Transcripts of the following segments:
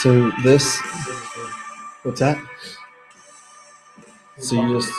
So this, what's that? So you just,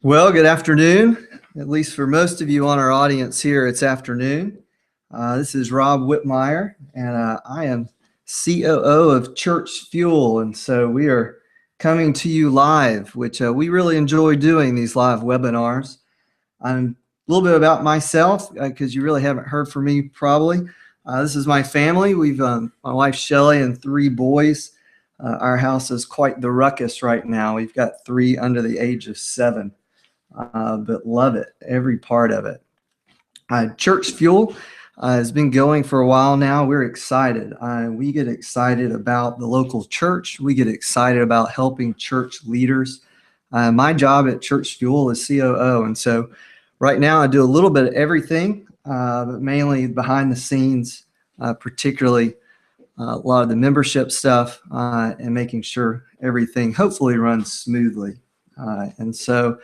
Well, good afternoon. At least for most of you on our audience here, it's afternoon. This is Rob Whitmire, and I am COO of Church Fuel. And so we are coming to you live, which we really enjoy doing these live webinars. I'm a little bit about myself because you really haven't heard from me probably. This is my family. We've my wife Shelly and 3 boys. Our house is quite the ruckus right now. We've got 3 under the age of 7. But love it, every part of it. Church Fuel has been going for a while now. We're excited. We get excited about the local church. We get excited about helping church leaders. My job at Church Fuel is COO, and so right now I do a little bit of everything, but mainly behind the scenes, particularly a lot of the membership stuff and making sure everything hopefully runs smoothly. And so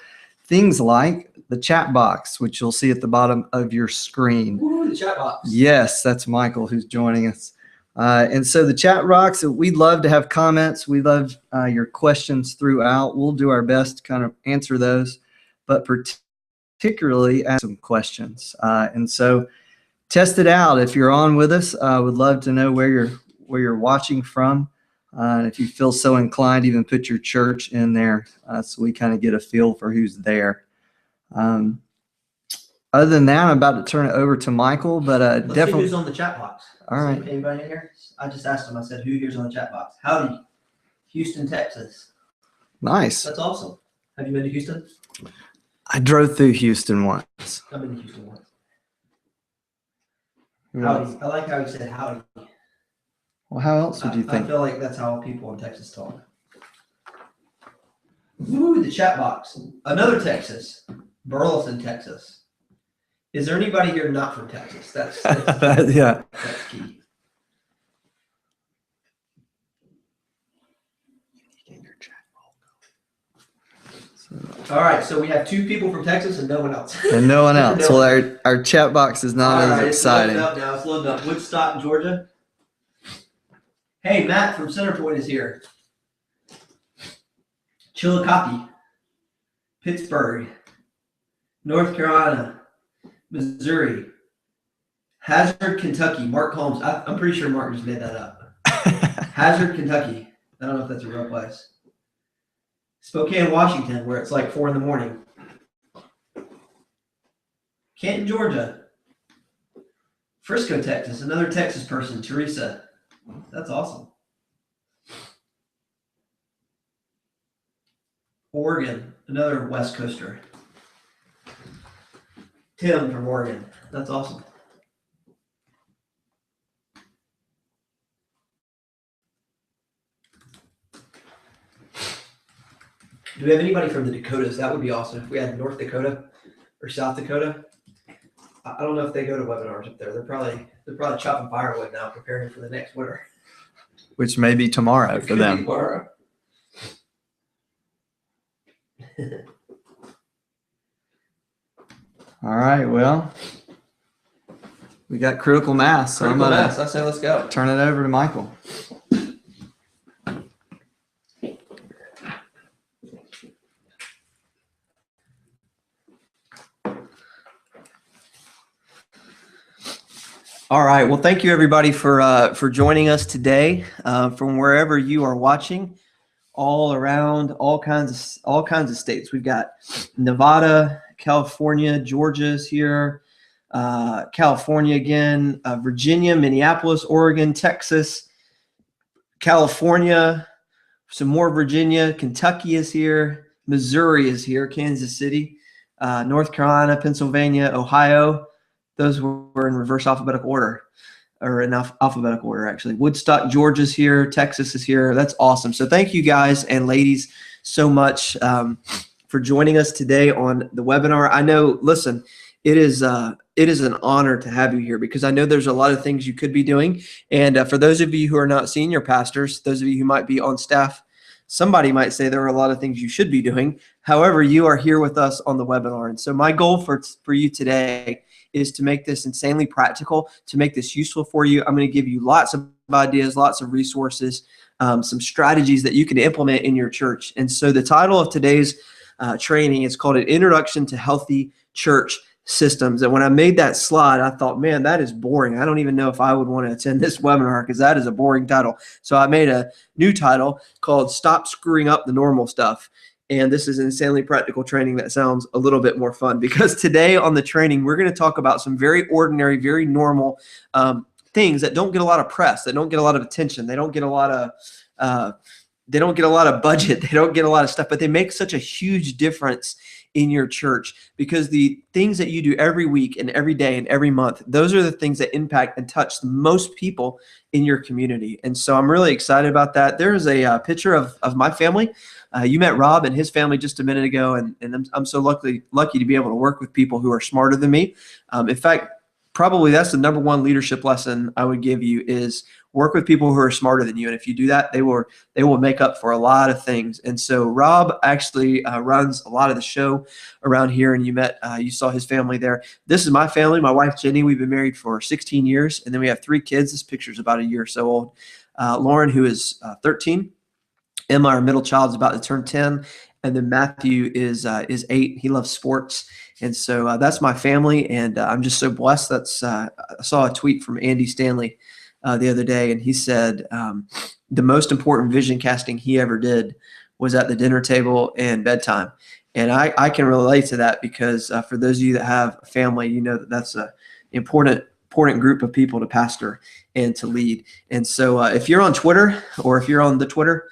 things like the chat box, which you'll see at the bottom of your screen. Ooh, the chat box. Yes, that's Michael who's joining us. And so the chat box, we'd love to have comments. We love your questions throughout. We'll do our best to kind of answer those, but particularly ask some questions. And so test it out. If you're on with us, I would love to know where you're watching from. And if you feel so inclined, even put your church in there so we kind of get a feel for who's there. Other than that, I'm about to turn it over to Michael, but Let's definitely. see who's on the chat box. All right. Anybody in here? I just asked him. I said, "Who here's on the chat box?" Howdy, Houston, Texas. Nice. That's awesome. Have you been to Houston? I drove through Houston once. I've been to Houston once. Howdy. I like how you said howdy. Well, how else would you I think? feel like that's how people in Texas talk. Ooh, the chat box. Another Texas, Burleson, Texas. Is there anybody here not from Texas? That's Yeah. That's key. All right, so we have 2 people from Texas and no one else. And no one else. Well, our chat box is not All as right, exciting. It's loading up now. It's loading up. Woodstock, Georgia. Hey, Matt from Centerpoint is here. Chillicothe, Pittsburgh, North Carolina, Missouri, Hazard, Kentucky. Mark Holmes. I'm pretty sure Mark just made that up. Hazard, Kentucky. I don't know if that's a real place. Spokane, Washington, where it's like 4 a.m. Canton, Georgia. Frisco, Texas. Another Texas person, Teresa. That's awesome. Oregon, another West Coaster. Tim from Oregon. That's awesome. Do we have anybody from the Dakotas? That would be awesome if we had North Dakota or South Dakota. I don't know if they go to webinars up there. They're probably chopping firewood now, preparing for the next winter. Which may be tomorrow for them. Tomorrow. All right. Well, we got critical mass. So I'm gonna I say let's go. turn it over to Michael. All right. Well, thank you everybody for joining us today from wherever you are watching all around, all kinds of states. We've got Nevada, California, Georgia's here, California again, Virginia, Minneapolis, Oregon, Texas, California, some more Virginia, Kentucky is here, Missouri is here, Kansas City, North Carolina, Pennsylvania, Ohio. Those were in reverse alphabetical order, or in alphabetical order, actually. Woodstock, Georgia's here, Texas is here. That's awesome. So thank you guys and ladies so much for joining us today on the webinar. I know, listen, it is an honor to have you here, because I know there's a lot of things you could be doing. And for those of you who are not senior pastors, those of you who might be on staff, somebody might say there are a lot of things you should be doing. However, you are here with us on the webinar. And so my goal for you today is to make this insanely practical, to make this useful for you. I'm going to give you lots of ideas, lots of resources, some strategies that you can implement in your church. And so the title of today's training is called An Introduction to Healthy Church Systems. And when I made that slide, I thought, man, that is boring. I don't even know if I would want to attend this webinar, because that is a boring title. So I made a new title called Stop Screwing Up the Normal Stuff. And this is an insanely practical training that sounds a little bit more fun, because today on the training, we're going to talk about some very ordinary, very normal things that don't get a lot of press, that don't get a lot of attention. They don't get a lot of budget. They don't get a lot of stuff, but they make such a huge difference in your church, because the things that you do every week and every day and every month, those are the things that impact and touch the most people in your community. And so I'm really excited about that. There is a picture of my family. You met Rob and his family just a minute ago, and I'm so lucky to be able to work with people who are smarter than me. In fact, probably that's the number one leadership lesson I would give you, is work with people who are smarter than you. And if you do that, they will make up for a lot of things. And so Rob actually runs a lot of the show around here, and you saw his family there. This is my family, my wife, Jenny. We've been married for 16 years, and then we have 3 kids. This picture's about a year or so old. Lauren, who is 13. Emma, our middle child, is about to turn 10. And then Matthew is 8. He loves sports. And so that's my family, and I'm just so blessed. I saw a tweet from Andy Stanley the other day, and he said the most important vision casting he ever did was at the dinner table and bedtime. And I can relate to that, because for those of you that have a family, you know that's an important group of people to pastor and to lead. And so if you're on Twitter, or if you're on the Twitter,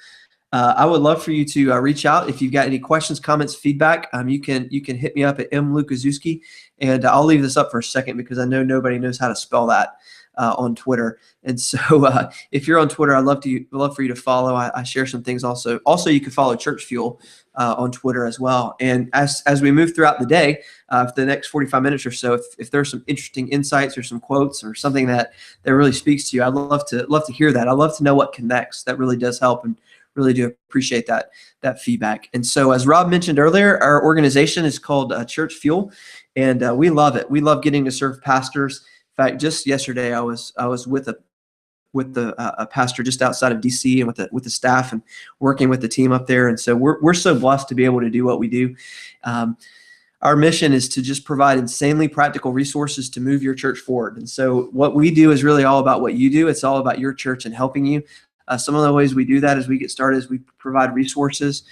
I would love for you to reach out. If you've got any questions, comments, feedback, you can hit me up at mlukaszewski, and I'll leave this up for a second, because I know nobody knows how to spell that on Twitter. And so if you're on Twitter, I'd love for you to follow. I share some things also. Also, you can follow Church Fuel on Twitter as well. And as we move throughout the day, for the next 45 minutes or so, if there's some interesting insights or some quotes or something that really speaks to you, I'd love to hear that. I'd love to know what connects. That really does help, and really do appreciate that feedback. And so, as Rob mentioned earlier, our organization is called Church Fuel, and we love it. We love getting to serve pastors. In fact, just yesterday, I was with a pastor just outside of DC, and with the staff, and working with the team up there. And so we're so blessed to be able to do what we do. Our mission is to just provide insanely practical resources to move your church forward. And so what we do is really all about what you do. It's all about your church and helping you. Some of the ways we do that as we get started is we provide resources.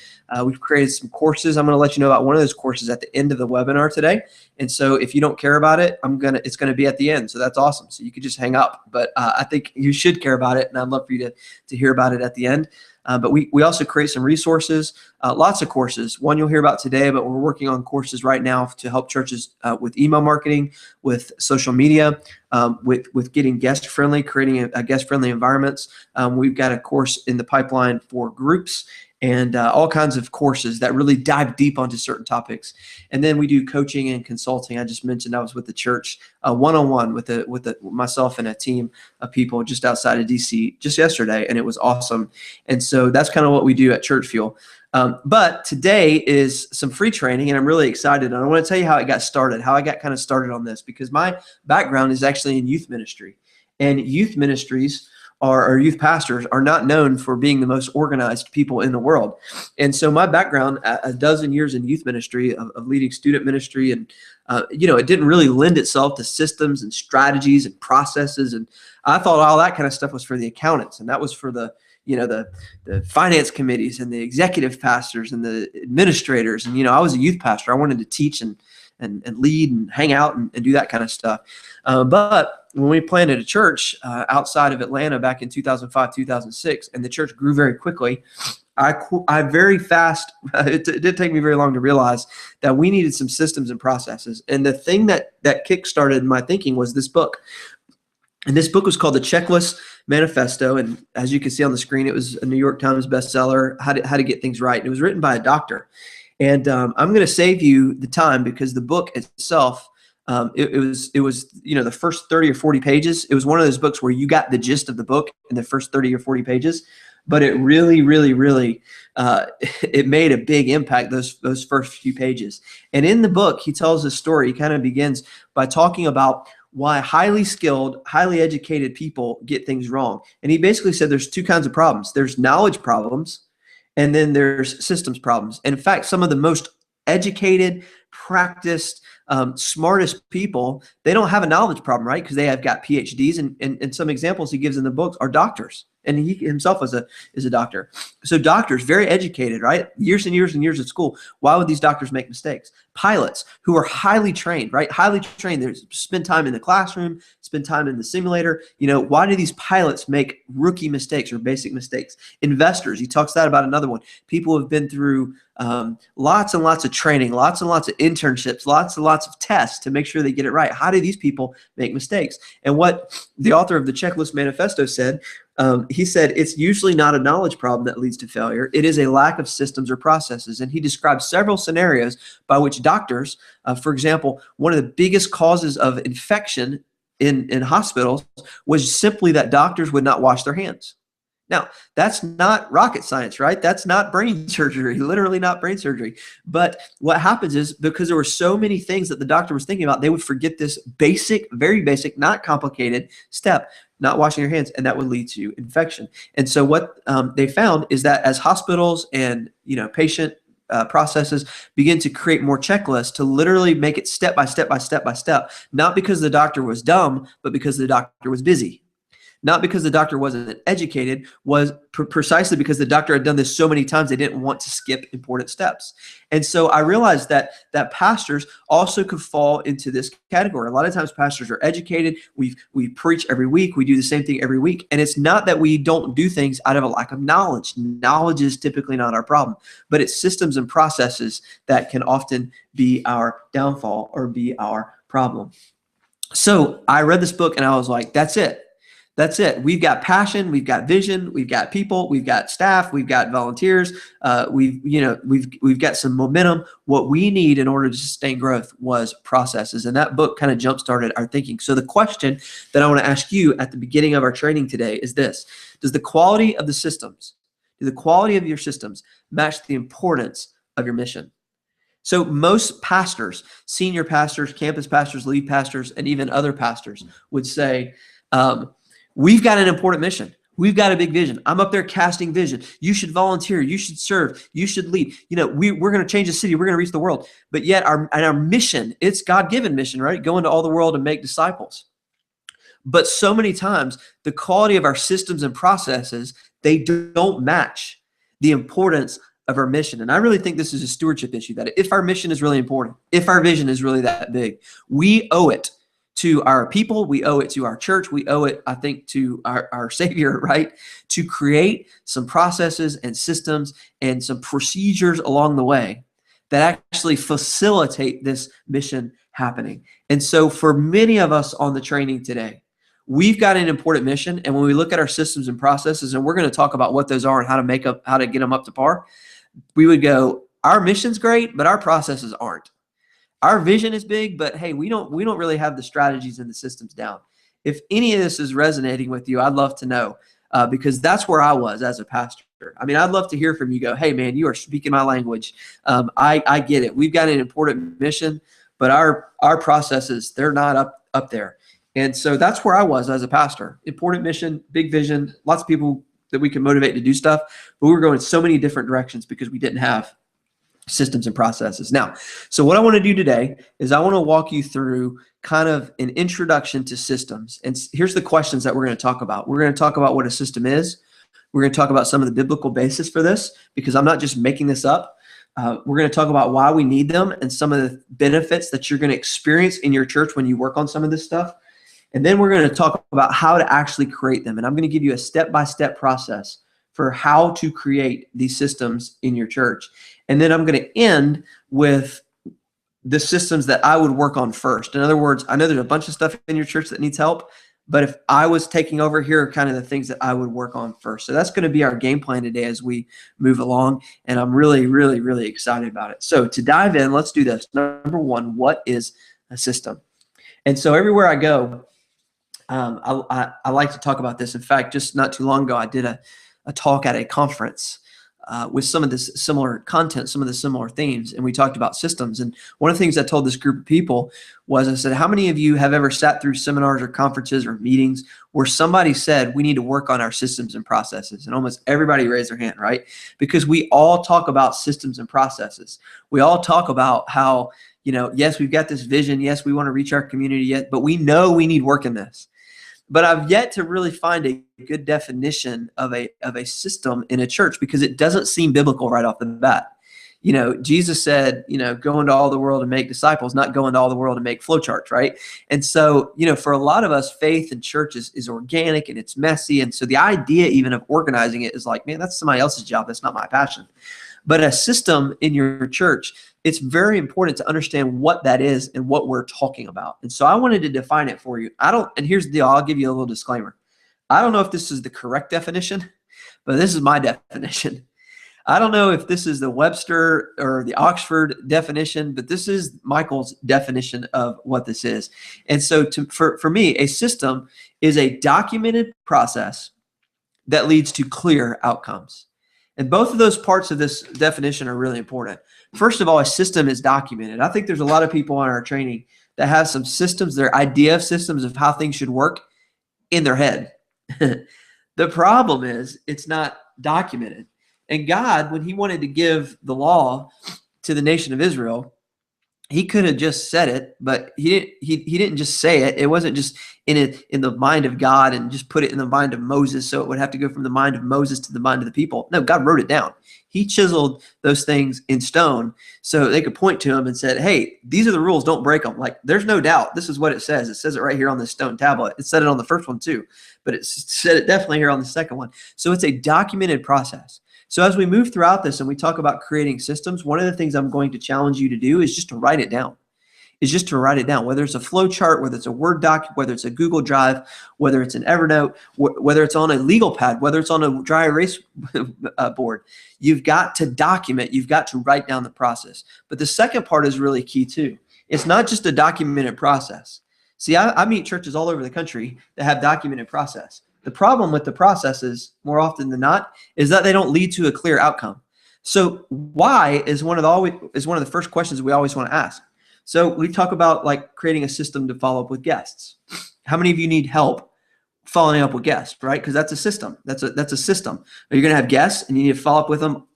We've created some courses. I'm going to let you know about one of those courses at the end of the webinar today. And so if you don't care about it, it's going to be at the end. So that's awesome. So you could just hang up. But I think you should care about it, and I'd love for you to hear about it at the end. But we also create some resources, lots of courses. One you'll hear about today, but we're working on courses right now to help churches with email marketing, with social media, with getting guest-friendly, creating a guest-friendly environments. We've got a course in the pipeline for groups, and all kinds of courses that really dive deep onto certain topics. And then we do coaching and consulting. I just mentioned I was with the church one-on-one with myself and a team of people just outside of DC just yesterday, and it was awesome. And so that's kind of what we do at Church Fuel. But today is some free training, and I'm really excited. And I want to tell you how I got started, how I got kind of started on this, because my background is actually in youth ministry, and youth ministries or youth pastors are not known for being the most organized people in the world. And so my background, a dozen years in youth ministry, of leading student ministry, and it didn't really lend itself to systems and strategies and processes. And I thought all that kind of stuff was for the accountants, and that was for the the finance committees and the executive pastors and the administrators. And, I was a youth pastor. I wanted to teach and lead and hang out and do that kind of stuff. But when we planted a church outside of Atlanta back in 2005, 2006, and the church grew very quickly, I very fast, it didn't take me very long to realize that we needed some systems and processes. And the thing that kickstarted my thinking was this book. And this book was called The Checklist Manifesto. And as you can see on the screen, it was a New York Times bestseller, How to Get Things Right. And it was written by a doctor. And I'm going to save you the time because the book itself, it was the first 30 or 40 pages. It was one of those books where you got the gist of the book in the first 30 or 40 pages. But it really, really, really, it made a big impact, those first few pages. And in the book, he tells this story. He kind of begins by talking about why highly skilled, highly educated people get things wrong. And he basically said there's two kinds of problems. There's knowledge problems, and then there's systems problems. And in fact, some of the most educated, practiced, smartest people, they don't have a knowledge problem, right? Because they have got PhDs, and some examples he gives in the books are doctors. And he himself is a doctor. So doctors, very educated, right? Years and years and years of school. Why would these doctors make mistakes? Pilots who are highly trained, right? Highly trained. They spend time in the classroom, spend time in the simulator. Why do these pilots make rookie mistakes or basic mistakes? Investors, he talks that about another one. People have been through lots and lots of training, lots and lots of internships, lots and lots of tests to make sure they get it right. How do these people make mistakes? And what the author of the Checklist Manifesto said, he said, it's usually not a knowledge problem that leads to failure. It is a lack of systems or processes. And he described several scenarios by which doctors, for example, one of the biggest causes of infection in hospitals was simply that doctors would not wash their hands. Now, that's not rocket science, right? That's not brain surgery, literally not brain surgery. But what happens is because there were so many things that the doctor was thinking about, they would forget this basic, very basic, not complicated step, not washing your hands, and that would lead to infection. And so what they found is that as hospitals and patient processes begin to create more checklists to literally make it step by step by step by step, not because the doctor was dumb, but because the doctor was busy. Not because the doctor wasn't educated, was precisely because the doctor had done this so many times they didn't want to skip important steps. And so I realized that pastors also could fall into this category. A lot of times pastors are educated. We preach every week. We do the same thing every week. And it's not that we don't do things out of a lack of knowledge. Knowledge is typically not our problem, but it's systems and processes that can often be our downfall or be our problem. So I read this book and I was like, that's it. That's it. We've got passion, we've got vision, we've got people, we've got staff, we've got volunteers, we've got some momentum. What we need in order to sustain growth was processes, and that book kind of jump-started our thinking. So the question that I want to ask you at the beginning of our training today is this: does the quality of the systems, your systems match the importance of your mission? So most pastors, senior pastors, campus pastors, lead pastors, and even other pastors would say, we've got an important mission. We've got a big vision. I'm up there casting vision. You should volunteer. You should serve. You should lead. We're going to change the city. We're going to reach the world. But yet our mission, it's God-given mission, right? Go into all the world and make disciples. But so many times, the quality of our systems and processes, they don't match the importance of our mission. And I really think this is a stewardship issue, that if our mission is really important, if our vision is really that big, we owe it to our people, we owe it to our church, we owe it, I think, to our Savior, right? To create some processes and systems and some procedures along the way that actually facilitate this mission happening. And so for many of us on the training today, we've got an important mission. And when we look at our systems and processes, and we're going to talk about what those are and how to get them up to par, we would go, our mission's great, but our processes aren't. Our vision is big, but hey, we don't really have the strategies and the systems down. If any of this is resonating with you, I'd love to know, because that's where I was as a pastor. I mean, I'd love to hear from you. Go, hey man, you are speaking my language. I get it. We've got an important mission, but our processes, they're not up there. And so that's where I was as a pastor. Important mission, big vision, lots of people that we can motivate to do stuff, but we were going in so many different directions because we didn't have systems and processes. Now, so what I want to do today is I want to walk you through kind of an introduction to systems. And here's the questions that we're going to talk about. We're going to talk about what a system is, We're going to talk about some of the biblical basis for this, because I'm not just making this up. We're going to talk about why we need them and some of the benefits that you're going to experience in your church when you work on some of this stuff. And then we're going to talk about how to actually create them. And I'm going to give you a step-by-step process for how to create these systems in your church. And then I'm going to end with the systems that I would work on first. In other words, I know there's a bunch of stuff in your church that needs help, but if I was taking over, here are kind of the things that I would work on first. So that's going to be our game plan today as we move along. And I'm really, really, really excited about it. So to dive in, let's do this. Number one, what is a system? And so everywhere I go, I like to talk about this. In fact, just not too long ago, I did a talk at a conference with some of this similar content, some of the similar themes, and we talked about systems. And one of the things I told this group of people was, I said, how many of you have ever sat through seminars or conferences or meetings where somebody said, we need to work on our systems and processes? And almost everybody raised their hand, right? Because we all talk about systems and processes. We all talk about how, yes, we've got this vision. Yes, we want to reach our community yet, but we know we need work in this. But I've yet to really find a good definition of a system in a church, because it doesn't seem biblical right off the bat. Jesus said, go into all the world and make disciples, not go into all the world and make flowcharts, right? And so, for a lot of us, faith in church is organic and it's messy. And so the idea even of organizing it is like, man, that's somebody else's job. That's not my passion. But a system in your church, it's very important to understand what that is and what we're talking about. And so I wanted to define it for you. And here's the deal, I'll give you a little disclaimer. I don't know if this is the correct definition, but this is my definition. I don't know if this is the Webster or the Oxford definition, but this is Michael's definition of what this is. And so for me, a system is a documented process that leads to clear outcomes. And both of those parts of this definition are really important. First of all, a system is documented. I think there's a lot of people on our training that have some systems, their idea of systems of how things should work in their head. The problem is it's not documented. And God, when he wanted to give the law to the nation of Israel, he could have just said it, but he didn't just say it. It wasn't just in the mind of God and just put it in the mind of Moses, so it would have to go from the mind of Moses to the mind of the people. No, God wrote it down. He chiseled those things in stone so they could point to them and said, hey, these are the rules, don't break them. Like, there's no doubt. This is what it says. It says it right here on this stone tablet. It said it on the first one too, but it said it definitely here on the second one. So it's a documented process. So as we move throughout this and we talk about creating systems, one of the things I'm going to challenge you to do is just to write it down. Whether it's a flow chart, whether it's a Word doc, whether it's a Google Drive, whether it's an Evernote, whether it's on a legal pad, whether it's on a dry erase board. You've got to document. You've got to write down the process. But the second part is really key too. It's not just a documented process. See, I meet churches all over the country that have documented process. The problem with the processes, more often than not, is that they don't lead to a clear outcome. So why is one of the first questions we always want to ask. So we talk about like creating a system to follow up with guests. How many of you need help following up with guests, right? Because that's a system. That's a system. You're going to have guests and you need to follow up with them,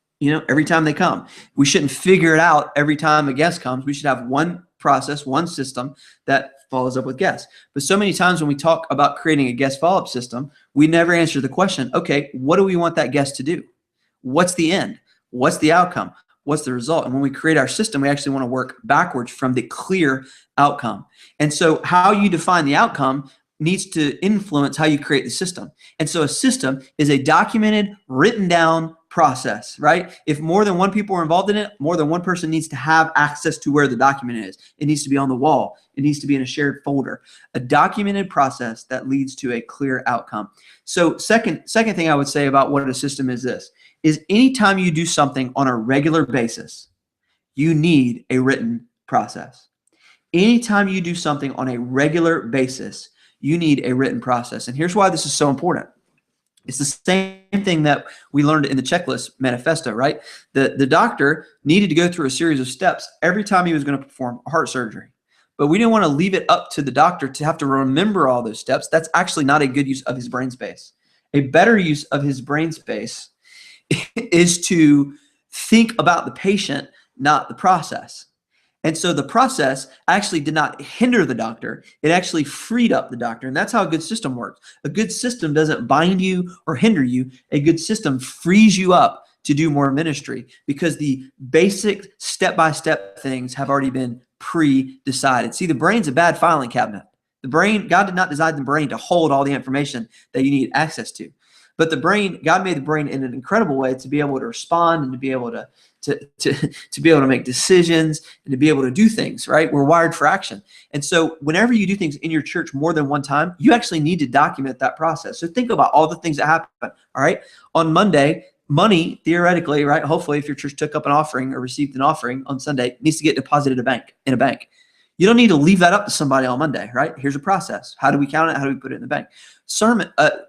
every time they come. We shouldn't figure it out every time a guest comes. We should have one process, one system that follows up with guests. But so many times when we talk about creating a guest follow-up system, we never answer the question, okay, what do we want that guest to do? What's the end? What's the outcome? What's the result? And when we create our system, we actually want to work backwards from the clear outcome. And so how you define the outcome needs to influence how you create the system. And so a system is a documented, written down process, right? If more than one people are involved in it, more than one person needs to have access to where the document is. It needs to be on the wall. It needs to be in a shared folder. A documented process that leads to a clear outcome. So second thing I would say about what a system is this, is anytime you do something on a regular basis, you need a written process. Anytime you do something on a regular basis, you need a written process. And here's why this is so important. It's the same thing that we learned in the checklist manifesto, right? The doctor needed to go through a series of steps every time he was going to perform heart surgery. But we didn't want to leave it up to the doctor to have to remember all those steps. That's actually not a good use of his brain space. A better use of his brain space is to think about the patient, not the process. And so the process actually did not hinder the doctor. It actually freed up the doctor. And that's how a good system works. A good system doesn't bind you or hinder you. A good system frees you up to do more ministry because the basic step-by-step things have already been pre-decided. See, the brain's a bad filing cabinet. The brain, God did not design the brain to hold all the information that you need access to. But the brain, God made the brain in an incredible way to be able to respond and to be able to be able to make decisions and to be able to do things, right? We're wired for action. And so whenever you do things in your church more than one time, you actually need to document that process. So think about all the things that happen, all right? On Monday, money, theoretically, right? Hopefully, if your church took up an offering or received an offering on Sunday, needs to get deposited in a bank. You don't need to leave that up to somebody on Monday, right? Here's a process. How do we count it? How do we put it in the bank?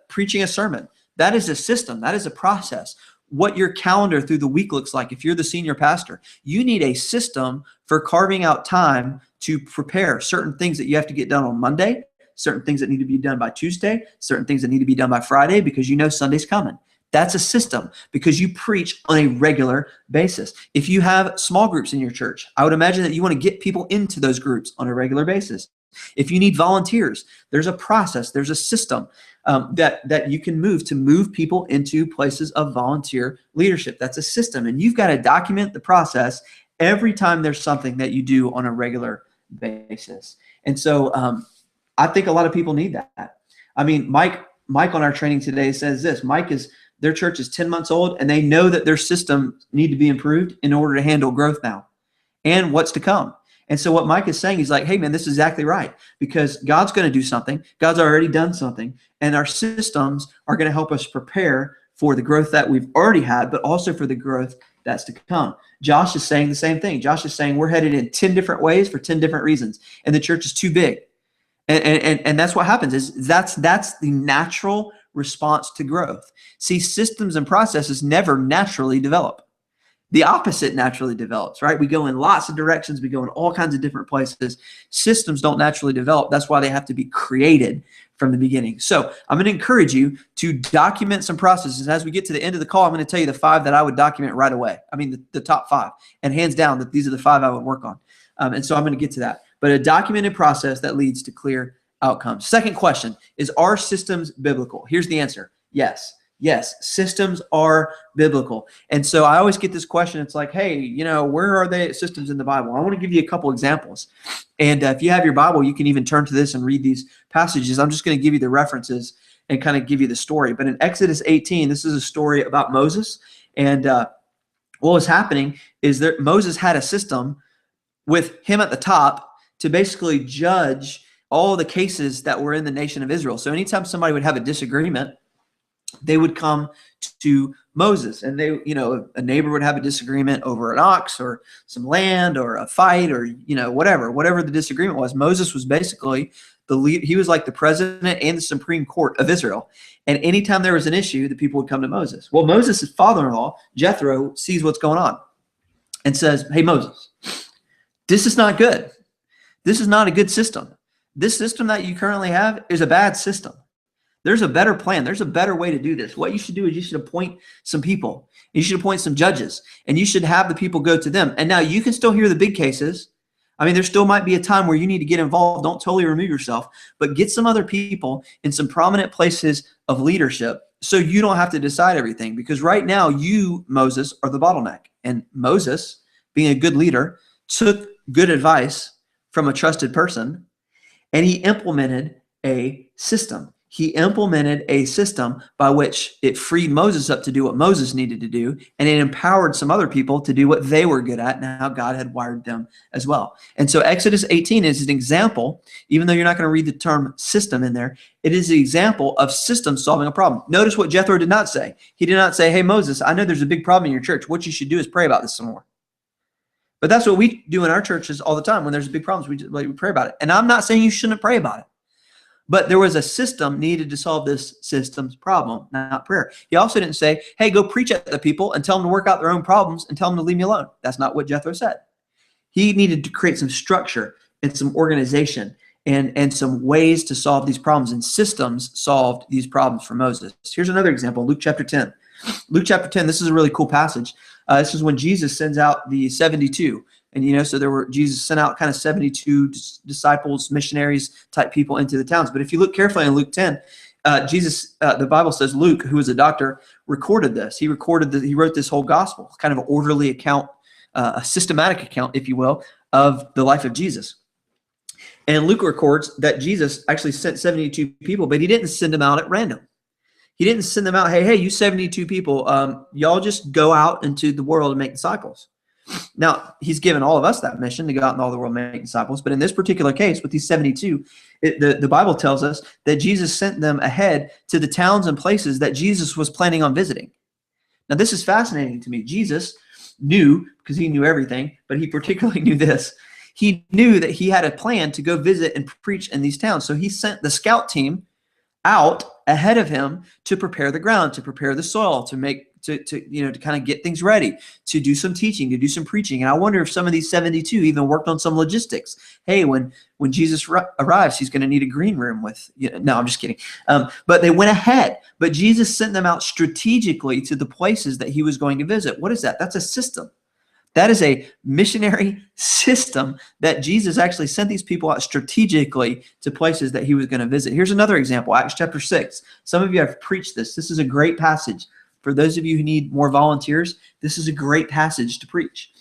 Preaching a sermon. That is a system. That is a process. What your calendar through the week looks like. If you're the senior pastor, you need a system for carving out time to prepare certain things that you have to get done on Monday, certain things that need to be done by Tuesday, certain things that need to be done by Friday because you know Sunday's coming. That's a system because you preach on a regular basis. If you have small groups in your church, I would imagine that you want to get people into those groups on a regular basis. If you need volunteers, there's a process, there's a system that you can move people into places of volunteer leadership. That's a system, and you've got to document the process every time there's something that you do on a regular basis. And so I think a lot of people need that. I mean, Mike on our training today says this. Their church is 10 months old, and they know that their systems need to be improved in order to handle growth now and what's to come. And so what Mike is saying, he's like, hey, man, this is exactly right because God's going to do something. God's already done something. And our systems are going to help us prepare for the growth that we've already had, but also for the growth that's to come. Josh is saying the same thing. Josh is saying we're headed in 10 different ways for 10 different reasons. And the church is too big. And that's what happens is that's the natural response to growth. See, systems and processes never naturally develop. The opposite naturally develops, right? We go in lots of directions. We go in all kinds of different places. Systems don't naturally develop. That's why they have to be created from the beginning. So I'm going to encourage you to document some processes. As we get to the end of the call, I'm going to tell you the 5 that I would document right away. I mean, the top 5. And hands down, that these are the 5 I would work on. And so I'm going to get to that. But a documented process that leads to clear outcomes. Second question, is our systems biblical? Here's the answer. Yes. Yes, systems are biblical. And so I always get this question. It's like, hey, where are the systems in the Bible? I want to give you a couple examples. And if you have your Bible, you can even turn to this and read these passages. I'm just going to give you the references and kind of give you the story. But in Exodus 18, this is a story about Moses. And what was happening is that Moses had a system with him at the top to basically judge all the cases that were in the nation of Israel. So anytime somebody would have a disagreement, they would come to Moses, and a neighbor would have a disagreement over an ox or some land or a fight or, whatever the disagreement was. Moses was basically the lead. He was like the president and the Supreme Court of Israel. And anytime there was an issue, the people would come to Moses. Well, Moses' father-in-law, Jethro, sees what's going on and says, hey, Moses, this is not good. This is not a good system. This system that you currently have is a bad system. There's a better plan. There's a better way to do this. What you should do is you should appoint some people. You should appoint some judges, and you should have the people go to them. And now you can still hear the big cases. I mean, there still might be a time where you need to get involved. Don't totally remove yourself, but get some other people in some prominent places of leadership so you don't have to decide everything. Because right now you, Moses, are the bottleneck. And Moses, being a good leader, took good advice from a trusted person, and he implemented a system. He implemented a system by which it freed Moses up to do what Moses needed to do, and it empowered some other people to do what they were good at and how God had wired them as well. And so Exodus 18 is an example, even though you're not going to read the term system in there, it is an example of systems solving a problem. Notice what Jethro did not say. He did not say, hey, Moses, I know there's a big problem in your church. What you should do is pray about this some more. But that's what we do in our churches all the time. When there's big problems, we pray about it. And I'm not saying you shouldn't pray about it. But there was a system needed to solve this system's problem, not prayer. He also didn't say, hey, go preach at the people and tell them to work out their own problems and tell them to leave me alone. That's not what Jethro said. He needed to create some structure and some organization and some ways to solve these problems, and systems solved these problems for Moses. Here's another example, Luke chapter 10. Luke chapter 10, this is a really cool passage. This is when Jesus sends out the 72. And, so Jesus sent out kind of 72 disciples, missionaries type people into the towns. But if you look carefully in Luke 10, the Bible says Luke, who was a doctor, recorded this. He wrote this whole gospel, kind of an orderly account, a systematic account, if you will, of the life of Jesus. And Luke records that Jesus actually sent 72 people, but he didn't send them out at random. He didn't send them out, hey, you 72 people, y'all just go out into the world and make disciples. Now, he's given all of us that mission to go out in all the world and make disciples. But in this particular case, with these 72, the Bible tells us that Jesus sent them ahead to the towns and places that Jesus was planning on visiting. Now, this is fascinating to me. Jesus knew, because he knew everything, but he particularly knew this. He knew that he had a plan to go visit and preach in these towns. So he sent the scout team out ahead of him to prepare the ground, to prepare the soil, to kind of get things ready, to do some teaching, to do some preaching. And I wonder if some of these 72 even worked on some logistics. Hey, when Jesus arrives, he's going to need a green room with, no, I'm just kidding. But they went ahead. But Jesus sent them out strategically to the places that he was going to visit. What is that? That's a system. That is a missionary system that Jesus actually sent these people out strategically to places that he was going to visit. Here's another example, Acts chapter 6. Some of you have preached this. This is a great passage. For those of you who need more volunteers, this is a great passage to preach.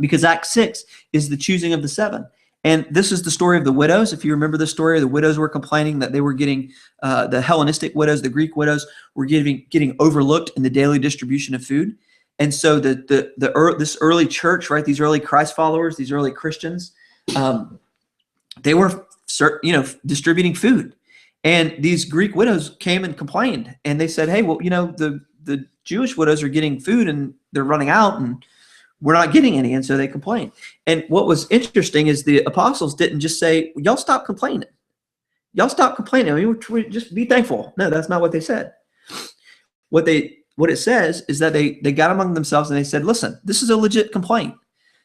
Because Acts 6 is the choosing of the 7. And this is the story of the widows. If you remember the story, the widows were complaining that they were getting, the Hellenistic widows, the Greek widows, were getting overlooked in the daily distribution of food. And so this early church, right, these early Christ followers, these early Christians, they were, distributing food. And these Greek widows came and complained. And they said, hey, well, the Jewish widows are getting food and they're running out and we're not getting any. And so they complained. And what was interesting is the apostles didn't just say, y'all stop complaining. Y'all stop complaining. I mean, just be thankful. No, that's not what they said. What it says is that they got among themselves and they said, listen, this is a legit complaint.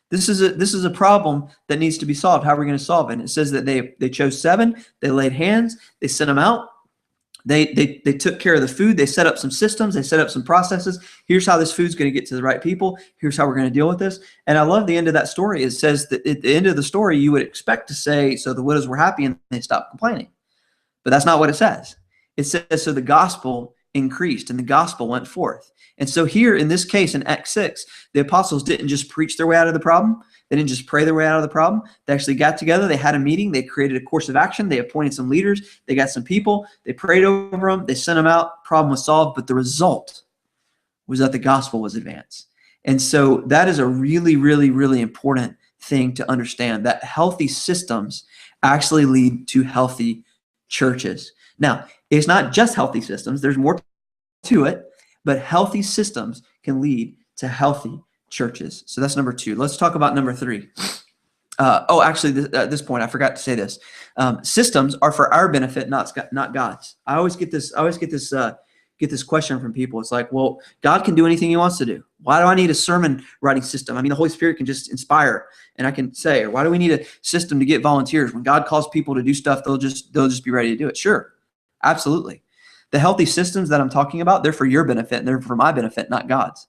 This is a problem that needs to be solved. How are we going to solve it? And it says that they chose 7, they laid hands, they sent them out, they took care of the food, they set up some systems, they set up some processes. Here's how this food's going to get to the right people. Here's how we're going to deal with this. And I love the end of that story. It says that at the end of the story, you would expect to say, so the widows were happy and they stopped complaining. But that's not what it says. It says, so the gospel increased and the gospel went forth. And so here in this case in Acts 6, the apostles didn't just preach their way out of the problem. They didn't just pray their way out of the problem. They actually got together. They had a meeting. They created a course of action. They appointed some leaders. They got some people. They prayed over them. They sent them out. Problem was solved. But the result was that the gospel was advanced. And so that is a really, really, really important thing to understand, that healthy systems actually lead to healthy churches. Now, it's not just healthy systems. There's more to it, but healthy systems can lead to healthy churches. So that's number 2. Let's talk about number 3. Actually, at this point, I forgot to say this. Systems are for our benefit, not God's. I always get this question from people. It's like, well, God can do anything he wants to do. Why do I need a sermon writing system? I mean, the Holy Spirit can just inspire, and I can say, or why do we need a system to get volunteers? When God calls people to do stuff, they'll just be ready to do it. Sure, absolutely. The healthy systems that I'm talking about, they're for your benefit, and they're for my benefit, not God's.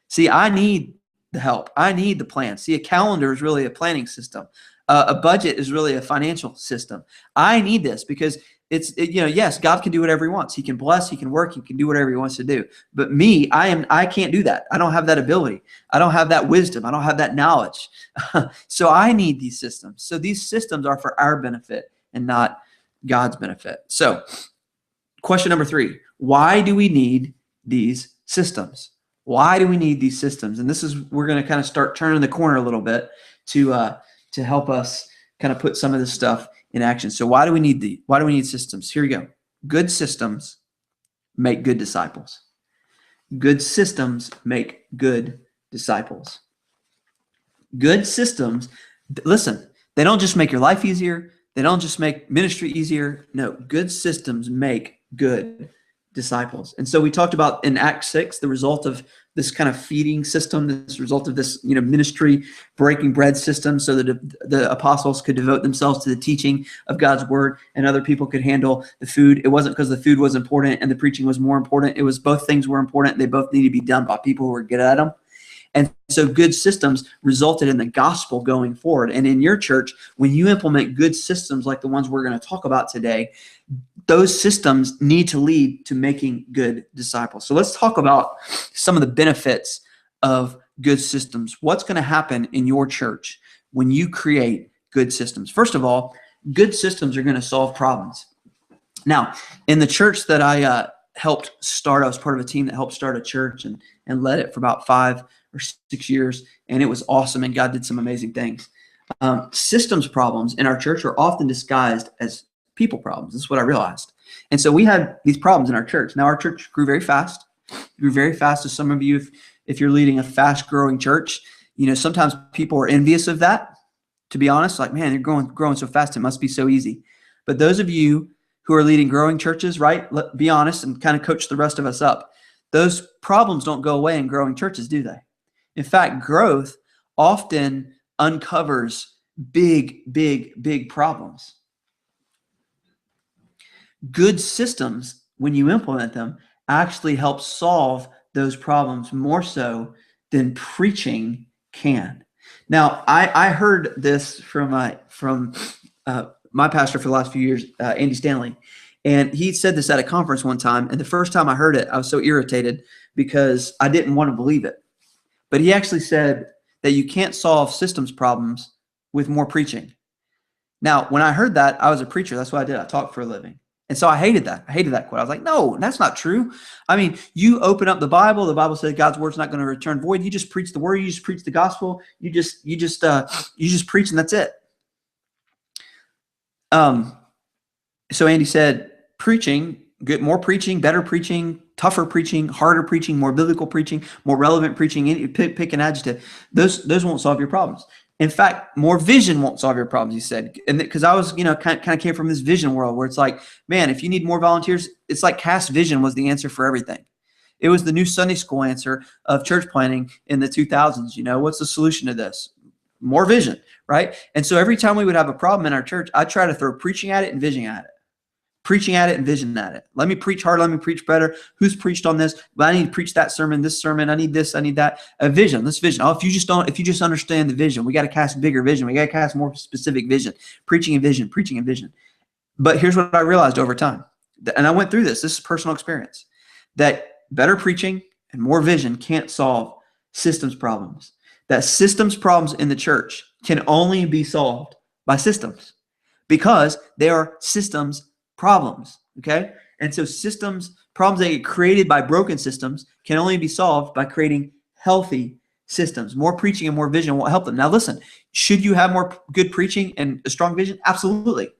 See, I need the help. I need the plan. See, a calendar is really a planning system. A budget is really a financial system. I need this because yes, God can do whatever he wants. He can bless, he can work, he can do whatever he wants to do. But me, I can't do that. I don't have that ability. I don't have that wisdom. I don't have that knowledge. So I need these systems. So these systems are for our benefit and not God's benefit. So question number 3, why do we need these systems? Why do we need these systems? And this is, we're going to kind of start turning the corner a little bit to help us kind of put some of this stuff in action. So why do we need systems? Here we go. Good systems make good disciples. Good systems make good disciples. Good systems, listen, they don't just make your life easier. They don't just make ministry easier. No, good systems make good disciples. And so we talked about in Acts 6, the result of this kind of feeding system, this result of this, ministry breaking bread system, so that the apostles could devote themselves to the teaching of God's word and other people could handle the food. It wasn't because the food was important and the preaching was more important. It was both things were important. They both need to be done by people who were good at them. And so good systems resulted in the gospel going forward. And in your church, when you implement good systems like the ones we're going to talk about today, those systems need to lead to making good disciples. So let's talk about some of the benefits of good systems. What's going to happen in your church when you create good systems? First of all, good systems are going to solve problems. Now, in the church that I helped start, I was part of a team that helped start a church and led it for about 5 or 6 years, and it was awesome, and God did some amazing things. Systems problems in our church are often disguised as people problems. This is what I realized. And so we had these problems in our church. Now, our church grew very fast. Grew very fast. As some of you, if you're leading a fast-growing church, sometimes people are envious of that, to be honest. Like, man, they're growing so fast, it must be so easy. But those of you who are leading growing churches, right, be honest and kind of coach the rest of us up. Those problems don't go away in growing churches, do they? In fact, growth often uncovers big, big, big problems. Good systems, when you implement them, actually help solve those problems more so than preaching can. Now, I heard this from my pastor for the last few years, Andy Stanley, and he said this at a conference one time. And the first time I heard it, I was so irritated because I didn't want to believe it. But he actually said that you can't solve systems problems with more preaching. Now, when I heard that, I was a preacher. That's what I did. I talked for a living. And so I hated that. I hated that quote. I was like, no, that's not true. I mean, you open up the Bible says God's word's not going to return void. You just preach the word. You just preach the gospel. You just preach, and that's it. So Andy said, preaching, more preaching, better preaching, tougher preaching, harder preaching, more biblical preaching, more relevant preaching, pick an adjective. Those won't solve your problems. In fact, more vision won't solve your problems, he said. And because I was, kind of came from this vision world where it's like, man, if you need more volunteers, it's like Cast Vision was the answer for everything. It was the new Sunday school answer of church planning in the 2000s. What's the solution to this? More vision, right? And so every time we would have a problem in our church, I'd try to throw preaching at it and vision at it. Preaching at it and vision at it. Let me preach hard. Let me preach better. Who's preached on this? But I need to preach that sermon, this sermon. I need this. I need that. A vision. This vision. Oh, if you just understand the vision, we got to cast bigger vision. We got to cast more specific vision. Preaching and vision. Preaching and vision. But here's what I realized over time, and I went through this. This is personal experience. That better preaching and more vision can't solve systems problems. That systems problems in the church can only be solved by systems because they are systems problems, okay? And so systems, problems that get created by broken systems can only be solved by creating healthy systems. More preaching and more vision won't help them. Now listen, should you have more good preaching and a strong vision? Absolutely.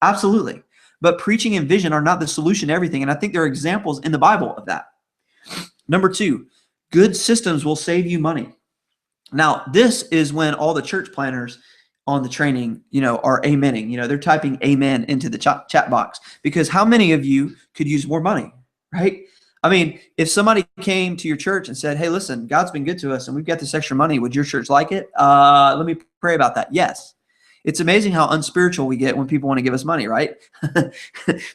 Absolutely. But preaching and vision are not the solution to everything. And I think there are examples in the Bible of that. Number 2, good systems will save you money. Now, this is when all the church planners on the training, are amening, they're typing amen into the chat box, because how many of you could use more money, right? I mean, if somebody came to your church and said, hey, listen, God's been good to us and we've got this extra money, would your church like it? Let me pray about that. Yes. It's amazing how unspiritual we get when people want to give us money, right?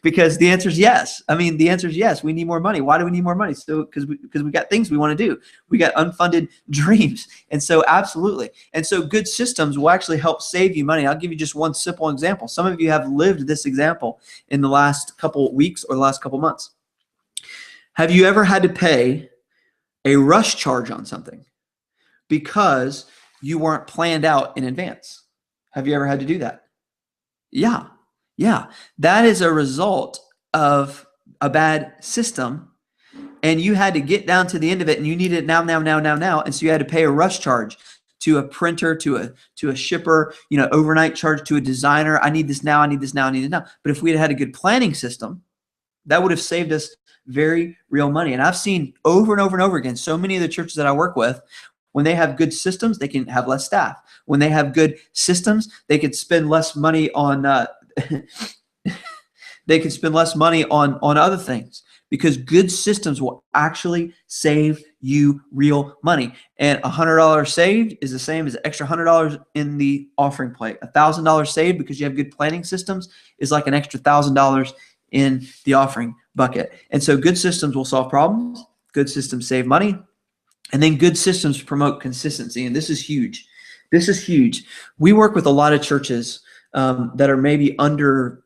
Because the answer is yes. I mean, the answer is yes. We need more money. Why do we need more money? So because we got things we want to do. We got unfunded dreams. And so absolutely. And so good systems will actually help save you money. I'll give you just one simple example. Some of you have lived this example in the last couple weeks or the last couple months. Have you ever had to pay a rush charge on something because you weren't planned out in advance? Have you ever had to do that? Yeah. That is a result of a bad system, and you had to get down to the end of it, and you needed it now. And so you had to pay a rush charge to a printer, to a shipper, overnight charge to a designer. I need this now. I need this now. But if we had had a good planning system, that would have saved us very real money. And I've seen over and over and over again, so many of the churches that I work with, when they have good systems, they can have less staff. When they have good systems, they can spend less money on other things, because good systems will actually save you real money. And $100 saved is the same as an extra $100 in the offering plate. $1,000 saved because you have good planning systems is like an extra $1,000 in the offering bucket. And so good systems will solve problems. Good systems save money. And then good systems promote consistency. And this is huge. This is huge. We work with a lot of churches that are maybe under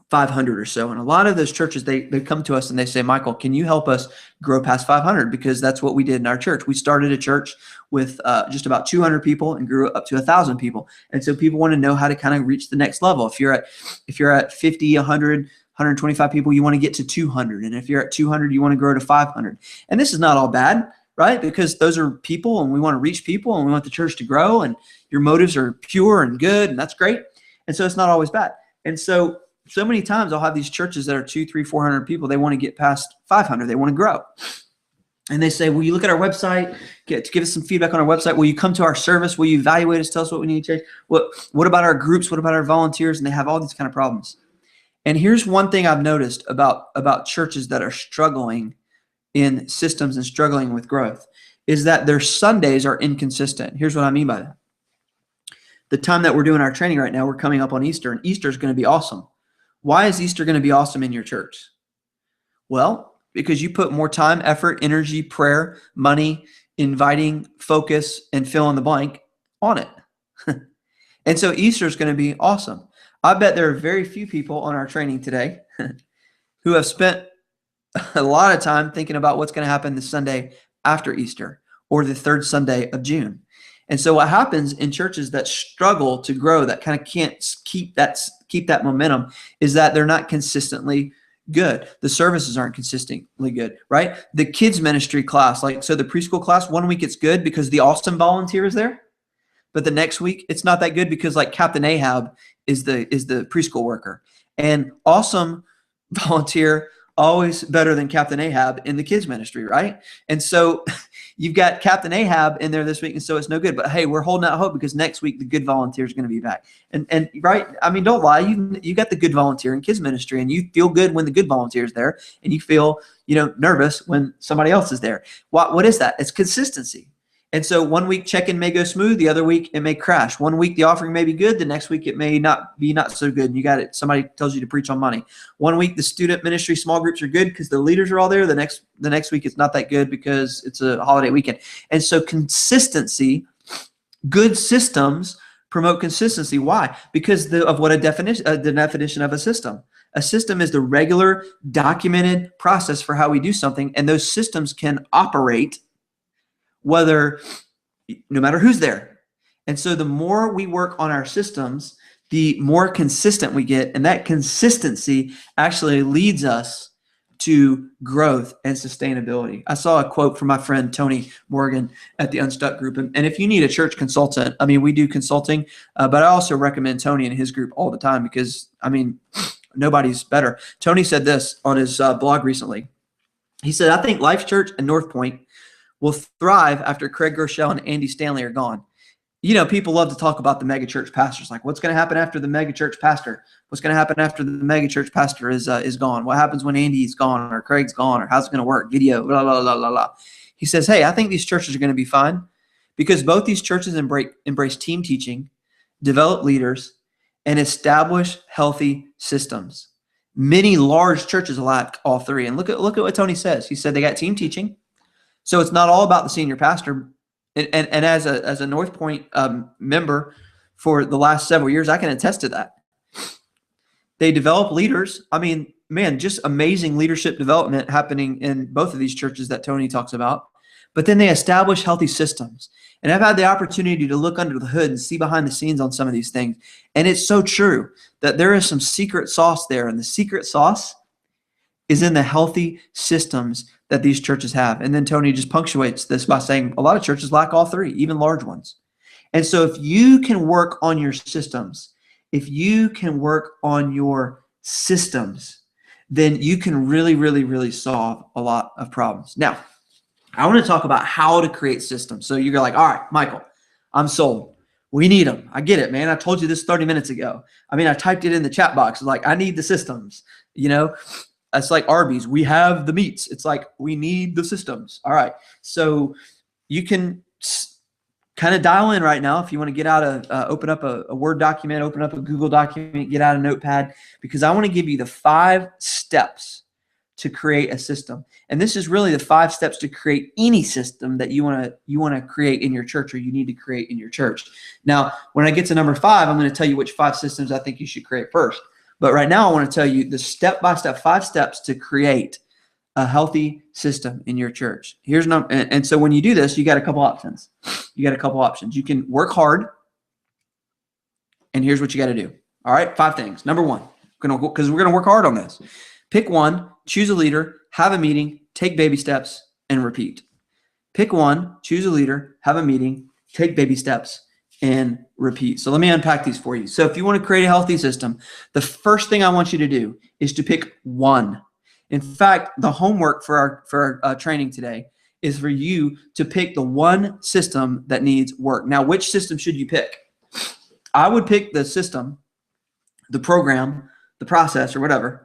500 or so. And a lot of those churches, they come to us and they say, Michael, can you help us grow past 500? Because that's what we did in our church. We started a church with just about 200 people and grew up to 1,000 people. And so people want to know how to kind of reach the next level. If you're at 50, 100, 125 people, you want to get to 200. And if you're at 200, you want to grow to 500. And this is not all bad, right? Because those are people and we want to reach people and we want the church to grow and your motives are pure and good and that's great. And so it's not always bad. And so many times I'll have these churches that are 200, 300, 400 people. They want to get past 500. They want to grow. And they say, will you look at our website, give us some feedback on our website? Will you come to our service? Will you evaluate us? Tell us what we need to change. What about our groups? What about our volunteers? And they have all these kind of problems. And here's one thing I've noticed about churches that are struggling in systems and struggling with growth is that their Sundays are inconsistent. Here's what I mean by that. The time that we're doing our training right now, we're coming up on Easter, and Easter is going to be awesome. Why is Easter going to be awesome in your church? Well, because you put more time, effort, energy, prayer, money, inviting, focus, and fill in the blank on it. And so Easter is going to be awesome. I bet there are very few people on our training today who have spent a lot of time thinking about what's going to happen the Sunday after Easter or the third Sunday of June. And so what happens in churches that struggle to grow, that kind of can't keep that momentum, is that they're not consistently good. The services aren't consistently good, right? The kids ministry class, so the preschool class, 1 week it's good because the awesome volunteer is there. But the next week it's not that good because Captain Ahab is the preschool worker. And awesome volunteer always better than Captain Ahab in the kids ministry, right? And so you've got Captain Ahab in there this week, and so it's no good. But hey, we're holding out hope because next week the good volunteer is going to be back. And right, I mean, don't lie. You got the good volunteer in kids ministry, and you feel good when the good volunteer is there, and you feel nervous when somebody else is there. What is that? It's consistency. And so 1 week check-in may go smooth, the other week it may crash. 1 week the offering may be good, the next week it may not be so good. And you got it. Somebody tells you to preach on money. 1 week the student ministry small groups are good because the leaders are all there. The next week it's not that good because it's a holiday weekend. And so consistency, good systems promote consistency. Why? Because of what the definition of a system. A system is the regular documented process for how we do something, and those systems can operate no matter who's there. And so the more we work on our systems, the more consistent we get. And that consistency actually leads us to growth and sustainability. I saw a quote from my friend Tony Morgan at the Unstuck group. And if you need a church consultant, I mean, we do consulting, but I also recommend Tony and his group all the time because, I mean, nobody's better. Tony said this on his blog recently. He said, I think Life Church and North Point will thrive after Craig Groeschel and Andy Stanley are gone. People love to talk about the megachurch pastors. Like, what's going to happen after the megachurch pastor? What's going to happen after the megachurch pastor is gone? What happens when Andy's gone or Craig's gone, or how's it going to work? Video, blah, blah, blah, blah, blah. He says, hey, I think these churches are going to be fine because both these churches embrace team teaching, develop leaders, and establish healthy systems. Many large churches lack all three. And look at what Tony says. He said they got team teaching. So it's not all about the senior pastor. And as a North Point member for the last several years, I can attest to that. They develop leaders. I mean, man, just amazing leadership development happening in both of these churches that Tony talks about. But then they establish healthy systems. And I've had the opportunity to look under the hood and see behind the scenes on some of these things. And it's so true that there is some secret sauce there. And the secret sauce is in the healthy systems that these churches have. And then Tony just punctuates this by saying a lot of churches lack all three, even large ones. And so if you can work on your systems, then you can really, really, really solve a lot of problems. Now, I want to talk about how to create systems. So you're like, all right, Michael, I'm sold. We need them. I get it, man. I told you this 30 minutes ago. I mean, I typed it in the chat box. Like, I need the systems, It's like Arby's. We have the meats. It's like, we need the systems. All right. So you can kind of dial in right now if you want to get out open up a Word document, open up a Google document, get out a notepad, because I want to give you the 5 steps to create a system. And this is really the 5 steps to create any system that you want to create in your church, or you need to create in your church. Now, when I get to number 5, I'm going to tell you which 5 systems I think you should create first. But right now I want to tell you the step-by-step 5 steps to create a healthy system in your church. And so when you do this, you got a couple options. You can work hard, and here's what you got to do. All right, 5 things. Number 1, because we're going to work hard on this. Pick one, choose a leader, have a meeting, take baby steps, and repeat. Pick one, choose a leader, have a meeting, take baby steps, and repeat. So let me unpack these for you. So if you want to create a healthy system, the first thing I want you to do is to pick one. In fact, the homework for our training today is for you to pick the one system that needs work. Now, which system should you pick? I would pick the system, the program, the process, or whatever,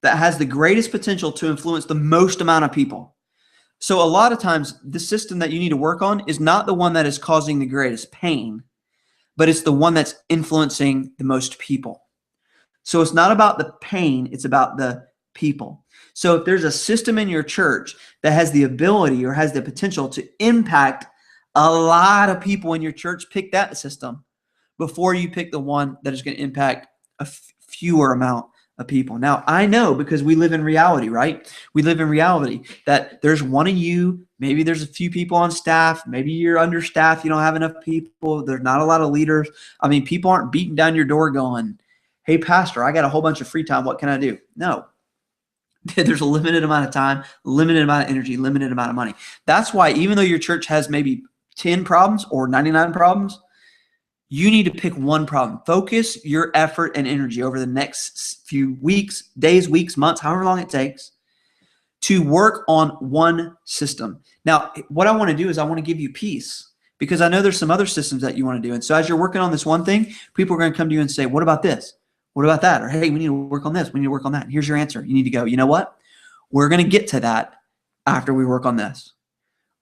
that has the greatest potential to influence the most amount of people. So a lot of times, the system that you need to work on is not the one that is causing the greatest pain, but it's the one that's influencing the most people. So it's not about the pain, it's about the people. So if there's a system in your church that has the ability or has the potential to impact a lot of people in your church, pick that system before you pick the one that is going to impact a fewer amount of people. Now, I know, because we live in reality, right? We live in reality that there's one of you, maybe there's a few people on staff, maybe you're understaffed, you don't have enough people, there's not a lot of leaders. I mean, people aren't beating down your door going, hey, pastor, I got a whole bunch of free time, what can I do? No. There's a limited amount of time, limited amount of energy, limited amount of money. That's why even though your church has maybe 10 problems or 99 problems, you need to pick one problem. Focus your effort and energy over the next few weeks, days, weeks, months, however long it takes, to work on one system. Now, what I want to do is I want to give you peace, because I know there's some other systems that you want to do. And so as you're working on this one thing, people are going to come to you and say, what about this? What about that? Or, hey, we need to work on this. We need to work on that. And here's your answer. You need to go, you know what? We're going to get to that after we work on this.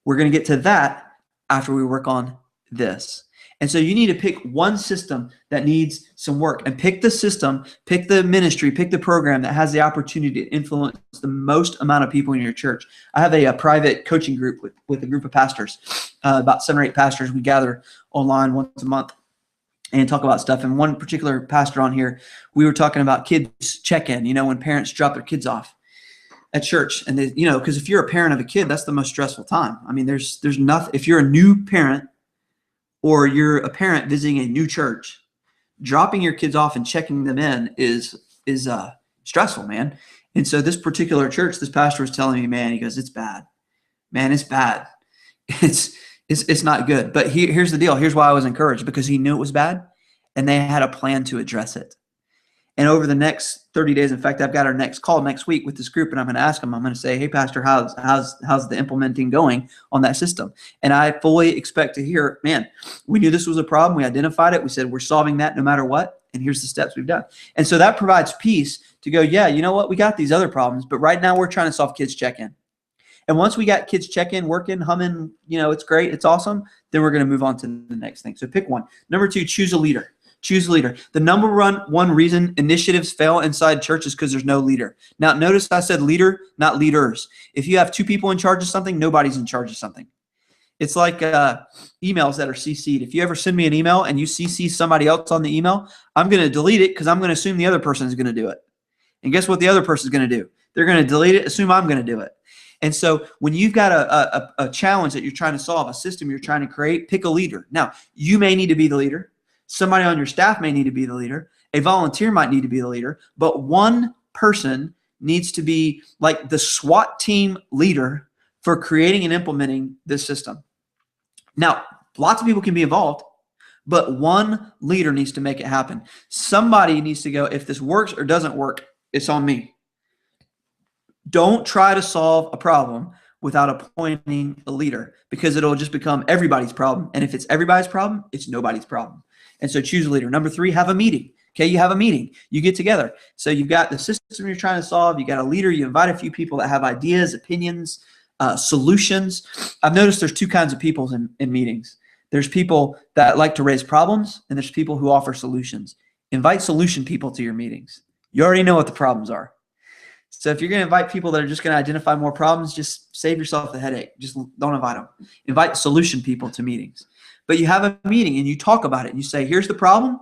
We're going to get to that after we work on this. And so you need to pick one system that needs some work, and pick the system, pick the ministry, pick the program that has the opportunity to influence the most amount of people in your church. I have a private coaching group with a group of pastors, about 7 or 8 pastors. We gather online once a month and talk about stuff. And one particular pastor on here, we were talking about kids check-in, when parents drop their kids off at church. And because if you're a parent of a kid, that's the most stressful time. I mean, there's nothing. If you're a new parent, or you're a parent visiting a new church, dropping your kids off and checking them in is stressful, man. And so this particular church, this pastor was telling me, man, he goes, it's bad. Man, it's bad. It's not good. But here's the deal. Here's why I was encouraged, because he knew it was bad, and they had a plan to address it. And over the next 30 days, in fact, I've got our next call next week with this group, and I'm going to ask them, I'm going to say, hey, pastor, how's the implementing going on that system? And I fully expect to hear, man, we knew this was a problem. We identified it. We said, we're solving that no matter what. And here's the steps we've done. And so that provides peace to go, yeah, you know what? We got these other problems, but right now we're trying to solve kids check-in. And once we got kids check-in, working, humming, it's great, it's awesome, then we're going to move on to the next thing. So pick one. Number 2, choose a leader. Choose a leader. The number one reason initiatives fail inside church is because there's no leader. Now, notice I said leader, not leaders. If you have 2 people in charge of something, nobody's in charge of something. It's like emails that are CC'd. If you ever send me an email and you CC somebody else on the email, I'm going to delete it because I'm going to assume the other person is going to do it. And guess what the other person is going to do? They're going to delete it, assume I'm going to do it. And so when you've got a challenge that you're trying to solve, a system you're trying to create, pick a leader. Now, you may need to be the leader. Somebody on your staff may need to be the leader. A volunteer might need to be the leader. But one person needs to be like the SWAT team leader for creating and implementing this system. Now, lots of people can be involved, but one leader needs to make it happen. Somebody needs to go, if this works or doesn't work, it's on me. Don't try to solve a problem without appointing a leader, because it'll just become everybody's problem. And if it's everybody's problem, it's nobody's problem. And so choose a leader. Number 3, have a meeting. Okay, you have a meeting. You get together. So you've got the system you're trying to solve. You got a leader. You invite a few people that have ideas, opinions, solutions. I've noticed there's 2 kinds of people in meetings. There's people that like to raise problems, and there's people who offer solutions. Invite solution people to your meetings. You already know what the problems are. So if you're going to invite people that are just going to identify more problems, just save yourself the headache. Just don't invite them. Invite solution people to meetings. But you have a meeting and you talk about it and you say, here's the problem.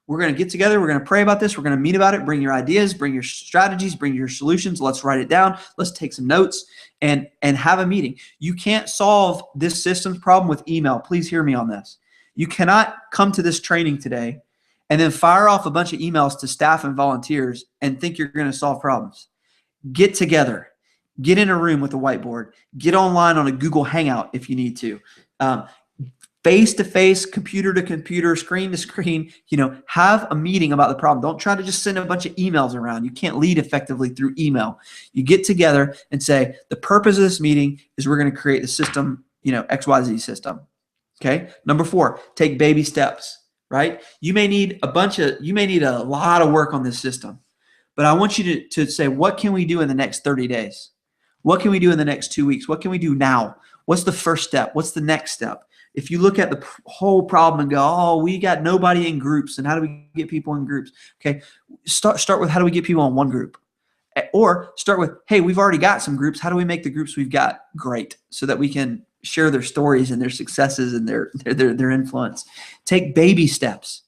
We're going to get together. We're going to pray about this. We're going to meet about it. Bring your ideas, bring your strategies, bring your solutions. Let's write it down. Let's take some notes and have a meeting. You can't solve this systems problem with email. Please hear me on this. You cannot come to this training today and then fire off a bunch of emails to staff and volunteers and think you're going to solve problems. Get together. Get in a room with a whiteboard. Get online on a Google Hangout if you need to. Face-to-face, computer-to-computer, screen-to-screen, have a meeting about the problem. Don't try to just send a bunch of emails around. You can't lead effectively through email. You get together and say, the purpose of this meeting is we're going to create the system, XYZ system. Okay. Number 4, take baby steps, right? You may need a lot of work on this system, but I want you to say, what can we do in the next 30 days? What can we do in the next 2 weeks? What can we do now? What's the first step? What's the next step? If you look at the whole problem and go, oh, we got nobody in groups, and how do we get people in groups? Okay, start with how do we get people in one group? Or start with, hey, we've already got some groups. How do we make the groups we've got great so that we can share their stories and their successes and their influence? Take baby steps.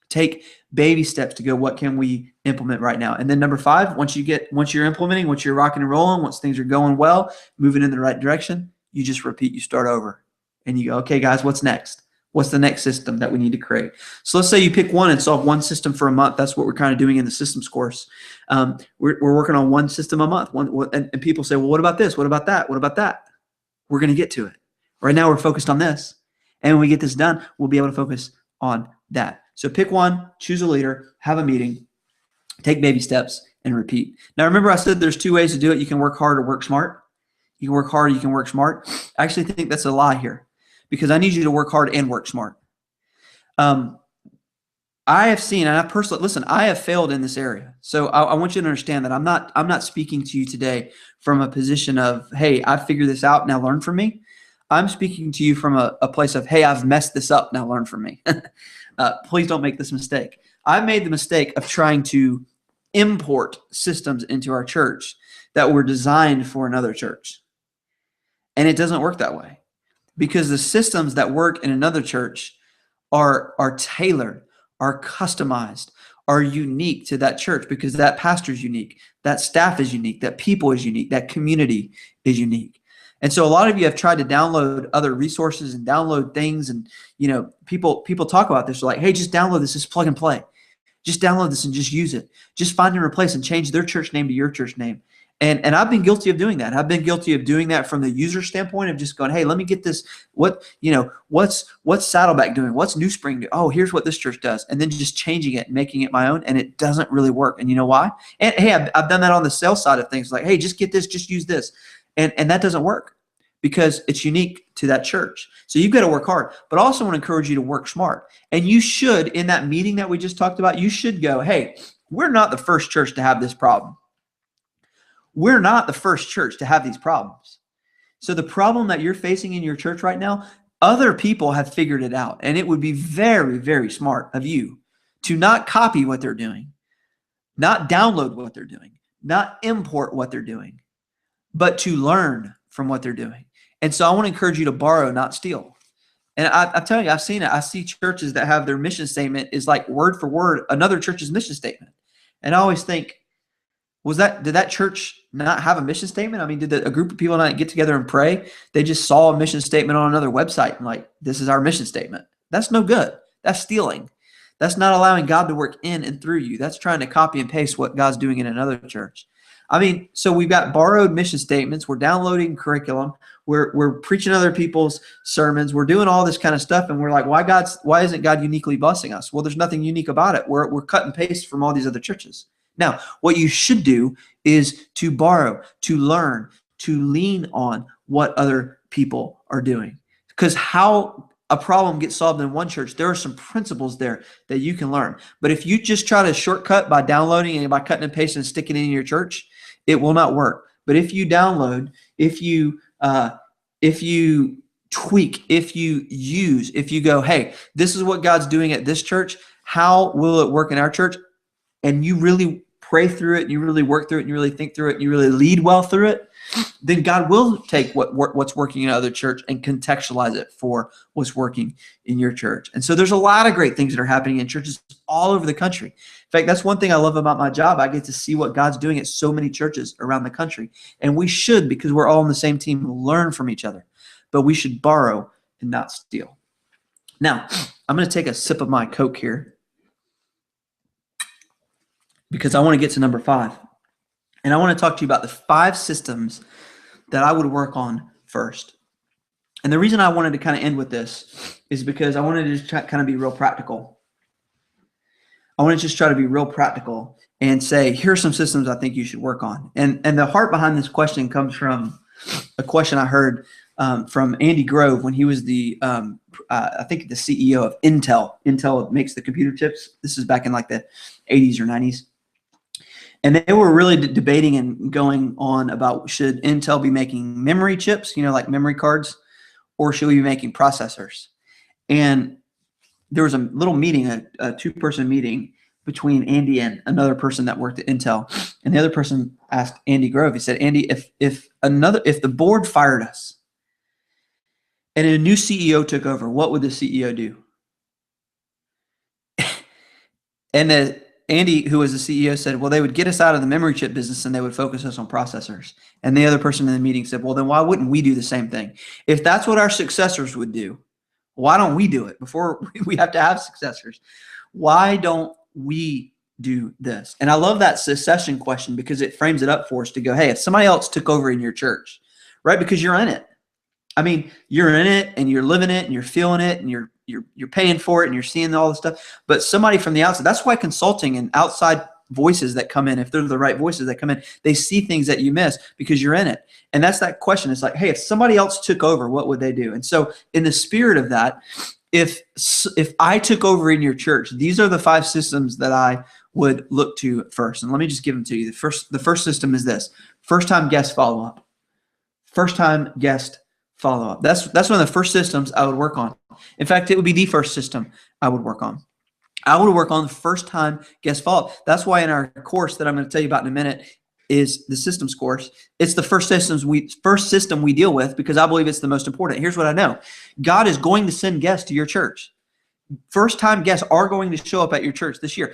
Take baby steps to go, what can we implement right now? And then number 5, once you're implementing, once you're rocking and rolling, once things are going well, moving in the right direction, you just repeat, you start over. And you go, okay, guys, what's next? What's the next system that we need to create? So let's say you pick one and solve one system for a month. That's what we're kind of doing in the systems course. We're working on one system a month. And people say, well, what about this? What about that? What about that? We're going to get to it. Right now, we're focused on this. And when we get this done, we'll be able to focus on that. So pick one, choose a leader, have a meeting, take baby steps, and repeat. Now, remember I said there's 2 ways to do it. You can work hard or work smart. You can work hard, you can work smart. I actually think that's a lie here, because I need you to work hard and work smart. I have seen, and I personally, listen, I have failed in this area. So I want you to understand that I'm not speaking to you today from a position of, hey, I figured this out, now learn from me. I'm speaking to you from a place of, hey, I've messed this up, now learn from me. Please don't make this mistake. I made the mistake of trying to import systems into our church that were designed for another church. And it doesn't work that way, because the systems that work in another church are tailored, are customized, are unique to that church, because that pastor is unique, that staff is unique, that people is unique, that community is unique. And so a lot of you have tried to download other resources and download things, and people talk about this. They're like, hey, just download this, just plug and play. Just download this and just use it. Just find and replace and change their church name to your church name. And I've been guilty of doing that. I've been guilty of doing that from the user standpoint of just going, hey, let me get this. What's Saddleback doing? What's New Spring doing? Oh, here's what this church does. And then just changing it and making it my own. And it doesn't really work. And you know why? And hey, I've done that on the sales side of things. Like, hey, just get this, just use this. And that doesn't work, because it's unique to that church. So you've got to work hard, but I also want to encourage you to work smart. And you should, in that meeting that we just talked about, you should go, hey, we're not the first church to have this problem. We're not the first church to have these problems. So the problem that you're facing in your church right now, other people have figured it out. And it would be very, very smart of you to not copy what they're doing, not download what they're doing, not import what they're doing, but to learn from what they're doing. And so I want to encourage you to borrow, not steal. And I'm telling you, I've seen it. I see churches that have their mission statement is like word for word another church's mission statement. And I always think, did that church not have a mission statement? I mean, did a group of people not get together and pray? They just saw a mission statement on another website and like, this is our mission statement. That's no good. That's stealing. That's not allowing God to work in and through you. That's trying to copy and paste what God's doing in another church. I mean, so we've got borrowed mission statements. We're downloading curriculum. We're preaching other people's sermons. We're doing all this kind of stuff. And we're like, why isn't God uniquely blessing us? Well, there's nothing unique about it. We're cut and paste from all these other churches. Now, what you should do is to borrow, to learn, to lean on what other people are doing. Because how a problem gets solved in one church, there are some principles there that you can learn. But if you just try to shortcut by downloading and by cutting and pasting and sticking it in your church, it will not work. But if you download, if you tweak, if you use, if you go, hey, this is what God's doing at this church, how will it work in our church? And you really pray through it, and you really work through it, and you really think through it, and you really lead well through it, then God will take what's working in other church and contextualize it for what's working in your church. And so there's a lot of great things that are happening in churches all over the country. In fact, that's one thing I love about my job. I get to see what God's doing at so many churches around the country. And we should, because we're all on the same team, learn from each other. But we should borrow and not steal. Now, I'm going to take a sip of my Coke here because I want to get to number 5. And I want to talk to you about the 5 systems that I would work on first. And the reason I wanted to kind of end with this is because I wanted to just kind of be real practical. I want to just try to be real practical and say, here are some systems I think you should work on. And the heart behind this question comes from a question I heard from Andy Grove when he was I think the CEO of Intel. Intel makes the computer chips. This is back in like the 80s or 90s. And they were really debating and going on about, should Intel be making memory chips, like memory cards, or should we be making processors? And there was a little meeting, a 2-person meeting between Andy and another person that worked at Intel. And the other person asked Andy Grove, he said, Andy, if the board fired us and a new CEO took over, what would the CEO do? And Andy, who was the CEO, said, well, they would get us out of the memory chip business and they would focus us on processors. And the other person in the meeting said, well, then why wouldn't we do the same thing? If that's what our successors would do, why don't we do it before we have to have successors? Why don't we do this? And I love that succession question because it frames it up for us to go, hey, if somebody else took over in your church, right? Because you're in it. I mean, you're in it and you're living it and you're feeling it and you're paying for it and you're seeing all this stuff. But somebody from the outside, that's why consulting and outside voices that come in, if they're the right voices that come in, they see things that you miss because you're in it. And that's that question. It's like, hey, if somebody else took over, what would they do? And so in the spirit of that, if I took over in your church, these are the 5 systems that I would look to first. And let me just give them to you. The first system is this: first-time guest follow-up. First-time guest follow-up. That's one of the first systems I would work on. In fact, it would be the first system I would work on. I would work on the first-time guest follow-up. That's why in our course that I'm going to tell you about in a minute is the systems course. It's the first system we deal with because I believe it's the most important. Here's what I know. God is going to send guests to your church. First-time guests are going to show up at your church this year.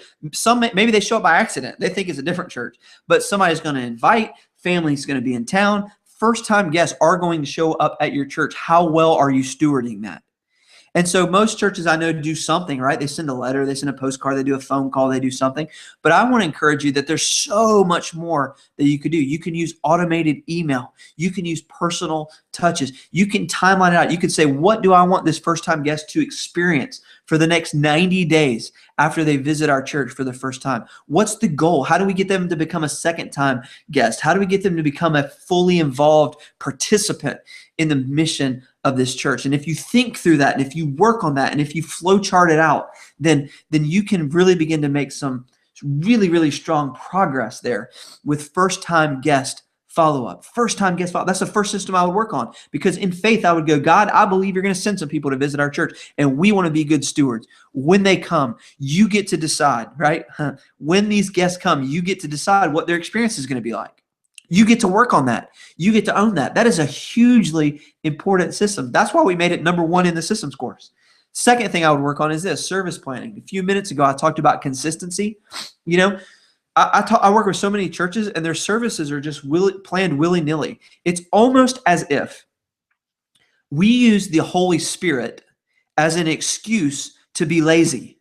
Maybe they show up by accident. They think it's a different church. But somebody's going to invite, family's going to be in town. First-time guests are going to show up at your church. How well are you stewarding that? And so most churches I know do something, right? They send a letter, they send a postcard, they do a phone call, they do something. But I want to encourage you that there's so much more that you could do. You can use automated email. You can use personal touches. You can timeline it out. You could say, what do I want this first-time guest to experience for the next 90 days after they visit our church for the first time? What's the goal? How do we get them to become a second-time guest? How do we get them to become a fully involved participant in the mission of this church? And if you think through that, and if you work on that, and if you flow chart it out, then you can really begin to make some really, really strong progress there with first-time guest follow-up. First-time guest follow-up. That's the first system I would work on, because in faith I would go, God, I believe you're going to send some people to visit our church, and we want to be good stewards. When they come, you get to decide, right? When these guests come, you get to decide what their experience is going to be like. You get to work on that. You get to own that. That is a hugely important system. That's why we made it number 1 in the systems course. Second thing I would work on is this: service planning. A few minutes ago, I talked about consistency. I work with so many churches, and their services are just planned willy-nilly. It's almost as if we use the Holy Spirit as an excuse to be lazy.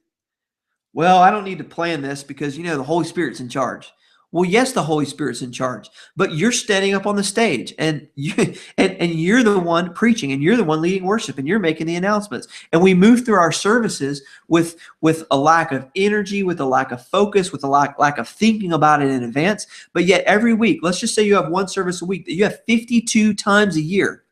Well, I don't need to plan this because, the Holy Spirit's in charge. Well, yes, the Holy Spirit's in charge, but you're standing up on the stage and you're the one preaching, and you're the one leading worship, and you're making the announcements. And we move through our services with a lack of energy, with a lack of focus, with a lack of thinking about it in advance. But yet every week, let's just say you have one service a week, that you have 52 times a year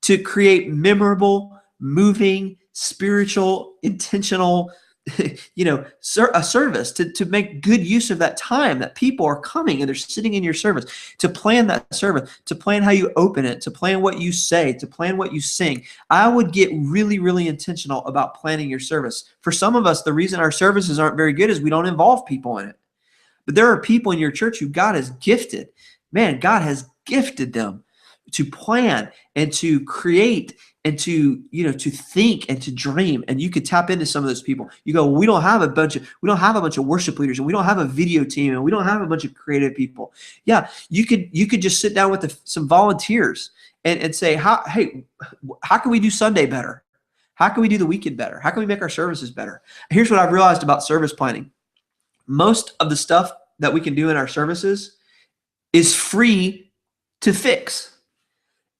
to create memorable, moving, spiritual, intentional a service to make good use of that time that people are coming and they're sitting in your service, to plan that service, to plan how you open it, to plan what you say, to plan what you sing. I would get really, really intentional about planning your service. For some of us, the reason our services aren't very good is we don't involve people in it. But there are people in your church who God has gifted. Man, God has gifted them to plan and to create and to, to think and to dream. And you could tap into some of those people. You go, well, we don't have a bunch of worship leaders, and we don't have a video team, and we don't have a bunch of creative people. Yeah, you could just sit down with some volunteers and say, how can we do Sunday better? How can we do the weekend better? How can we make our services better? Here's what I've realized about service planning. Most of the stuff that we can do in our services is free to fix.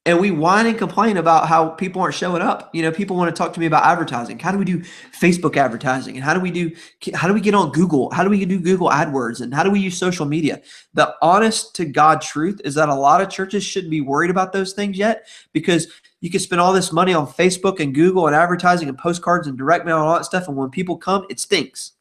And we whine and complain about how people aren't showing up. People want to talk to me about advertising. How do we do Facebook advertising? And how do we get on Google? How do we do Google AdWords? And how do we use social media? The honest to God truth is that a lot of churches shouldn't be worried about those things yet, because you can spend all this money on Facebook and Google and advertising and postcards and direct mail and all that stuff. And when people come, it stinks.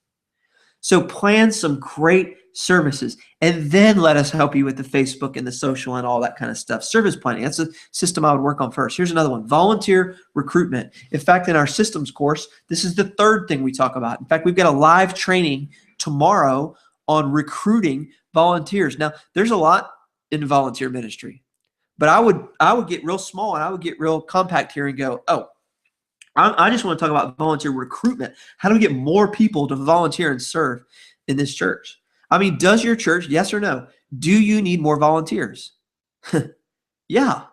So plan some great services, and then let us help you with the Facebook and the social and all that kind of stuff. Service planning, that's a system I would work on first. Here's another one, volunteer recruitment. In fact, in our systems course, this is the third thing we talk about. In fact, we've got a live training tomorrow on recruiting volunteers. Now, there's a lot in volunteer ministry, but I would get real small and I would get real compact here and go, I just want to talk about volunteer recruitment. How do we get more people to volunteer and serve in this church? I mean, does your church, yes or no, do you need more volunteers? Yeah.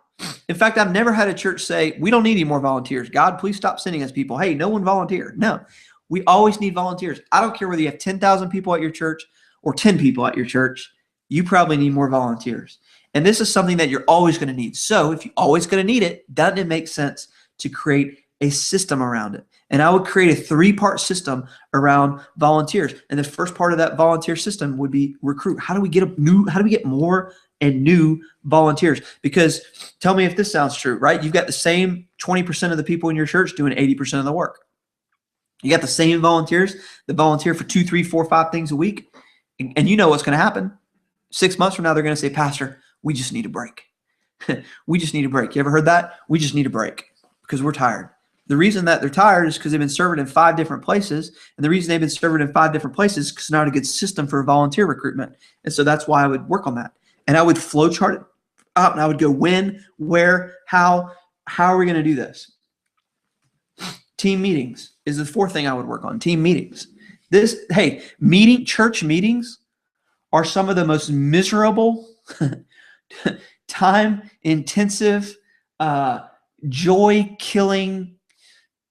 In fact, I've never had a church say, we don't need any more volunteers. God, please stop sending us people. Hey, no one volunteer. No, we always need volunteers. I don't care whether you have 10,000 people at your church or 10 people at your church. You probably need more volunteers. And this is something that you're always going to need. So if you're always going to need it, doesn't it make sense to create a system around it? And I would create a 3-part system around volunteers. And the first part of that volunteer system would be recruit. How do we get more and new volunteers? Because tell me if this sounds true, right? You've got the same 20% of the people in your church doing 80% of the work. You got the same volunteers that volunteer for 2, 3, 4, 5 things a week. And you know what's going to happen. 6 months from now, they're going to say, Pastor, we just need a break. We just need a break. You ever heard that? We just need a break because we're tired. The reason that they're tired is because they've been serving in 5 different places. And the reason they've been serving in 5 different places is because it's not a good system for volunteer recruitment. And so that's why I would work on that. And I would flow chart it up and I would go when, where, how are we going to do this? Team meetings is the 4th thing I would work on. Team meetings. Church meetings are some of the most miserable, time intensive, joy killing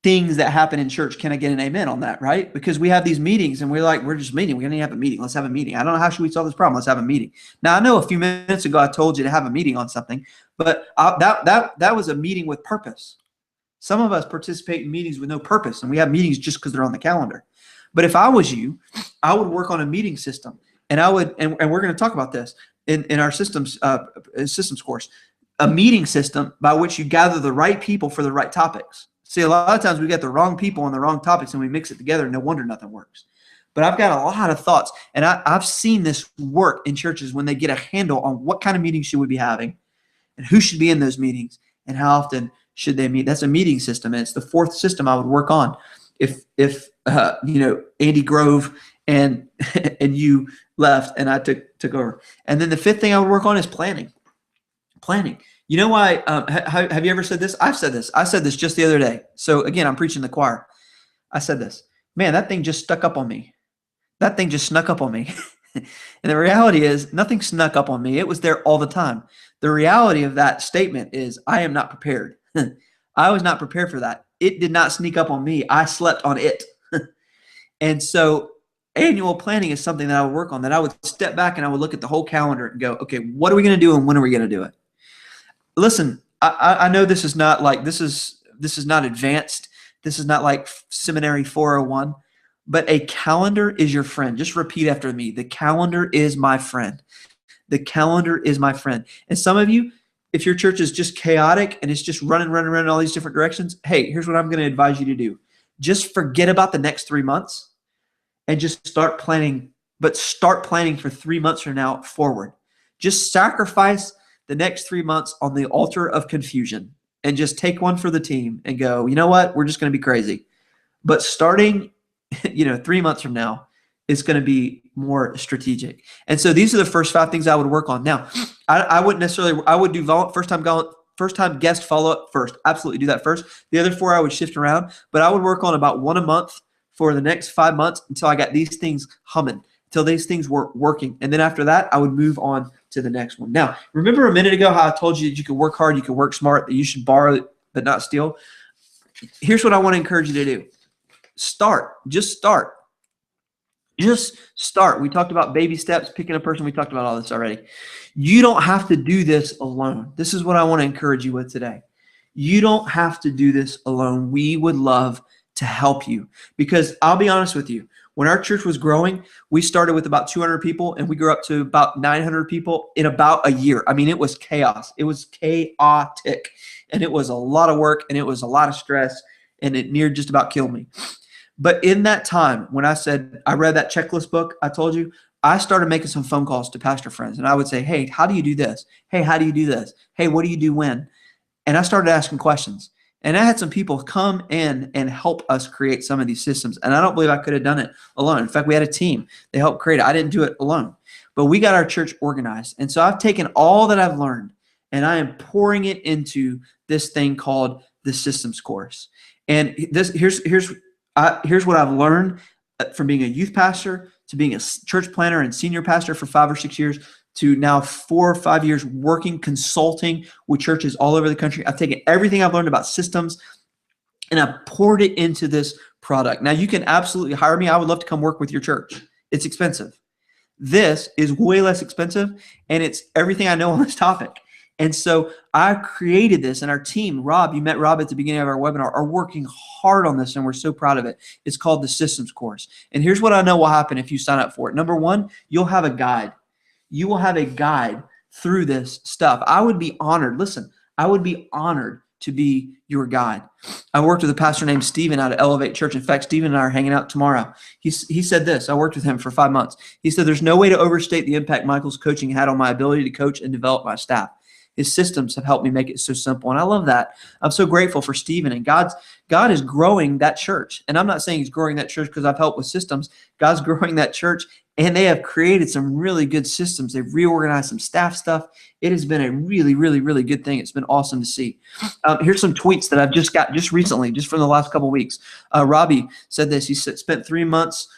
things that happen in church. Can I get an amen on that, right? Because we have these meetings and we're just meeting. We're going to have a meeting. Let's have a meeting. I don't know how should we solve this problem. Let's have a meeting. Now, I know a few minutes ago I told you to have a meeting on something, but that was a meeting with purpose. Some of us participate in meetings with no purpose, and we have meetings just because they're on the calendar. But if I was you, I would work on a meeting system, and we're going to talk about this in our systems course, a meeting system by which you gather the right people for the right topics. See, a lot of times we get the wrong people on the wrong topics and we mix it together and no wonder nothing works. But I've got a lot of thoughts, and I've seen this work in churches when they get a handle on what kind of meetings should we be having and who should be in those meetings and how often should they meet. That's a meeting system, and it's the 4th system I would work on if Andy Grove and you left and I took over. And then the 5th thing I would work on is planning. You know why? Have you ever said this? I've said this. I said this just the other day. So again, I'm preaching the choir. I said this. Man, that thing just stuck up on me. That thing just snuck up on me. And the reality is nothing snuck up on me. It was there all the time. The reality of that statement is I am not prepared. I was not prepared for that. It did not sneak up on me. I slept on it. And so annual planning is something that I would work on, that I would step back and I would look at the whole calendar and go, okay, what are we going to do and when are we going to do it? Listen, I know this is not like, this is not advanced. This is not like seminary 401, but a calendar is your friend. Just repeat after me. The calendar is my friend. The calendar is my friend. And some of you, if your church is just chaotic and it's just running in all these different directions, hey, here's what I'm going to advise you to do. Just forget about the next 3 months and just start planning, but start planning for 3 months from now forward. Just sacrifice the next 3 months on the altar of confusion and just take one for the team and go, you know what? We're just going to be crazy. But starting, 3 months from now it's going to be more strategic. And so these are the first 5 things I would work on. Now, I wouldn't necessarily, I would do first time guest follow-up first. Absolutely do that first. The other 4 I would shift around, but I would work on about 1 a month for the next 5 months until I got these things humming, until these things were working. And then after that, I would move on to the next one. Now, remember a minute ago how I told you that you could work hard, you could work smart, that you should borrow but not steal? Here's what I want to encourage you to do. Start. Just start. Just start. We talked about baby steps, picking a person. We talked about all this already. You don't have to do this alone. This is what I want to encourage you with today. You don't have to do this alone. We would love to help you, because I'll be honest with you. When our church was growing, we started with about 200 people and we grew up to about 900 people in about a year. I mean, it was chaos. It was chaotic, and it was a lot of work, and it was a lot of stress, and it near just about killed me. But in that time, when I said, I read that checklist book I told you, I started making some phone calls to pastor friends, and I would say, hey, how do you do this? Hey, how do you do this? Hey, what do you do when? And I started asking questions. And I had some people come in and help us create some of these systems. And I don't believe I could have done it alone. In fact, we had a team. They helped create it. I didn't do it alone. But we got our church organized. And so I've taken all that I've learned, and I am pouring it into this thing called the systems course. And here's what I've learned from being a youth pastor to being a church planner and senior pastor for 5 or 6 years to now 4 or 5 years working, consulting with churches all over the country. I've taken everything I've learned about systems and I've poured it into this product. Now, you can absolutely hire me. I would love to come work with your church. It's expensive. This is way less expensive, and it's everything I know on this topic. And so I created this, and our team, Rob, you met Rob at the beginning of our webinar, are working hard on this, and we're so proud of it. It's called the Systems Course. And here's what I know will happen if you sign up for it. Number one, you'll have a guide. You will have a guide through this stuff. I would be honored. Listen, I would be honored to be your guide. I worked with a pastor named Stephen out of Elevate Church. In fact, Stephen and I are hanging out tomorrow. He said this. I worked with him for 5 months. He said, there's no way to overstate the impact Michael's coaching had on my ability to coach and develop my staff. His systems have helped me make it so simple. And I love that. I'm so grateful for Stephen. And God is growing that church. And I'm not saying he's growing that church because I've helped with systems. God's growing that church, and they have created some really good systems. They've reorganized some staff stuff. It has been a really, really, really good thing. It's been awesome to see. Here's some tweets that I've just got just recently, just from the last couple of weeks. Robbie said this. He spent 3 months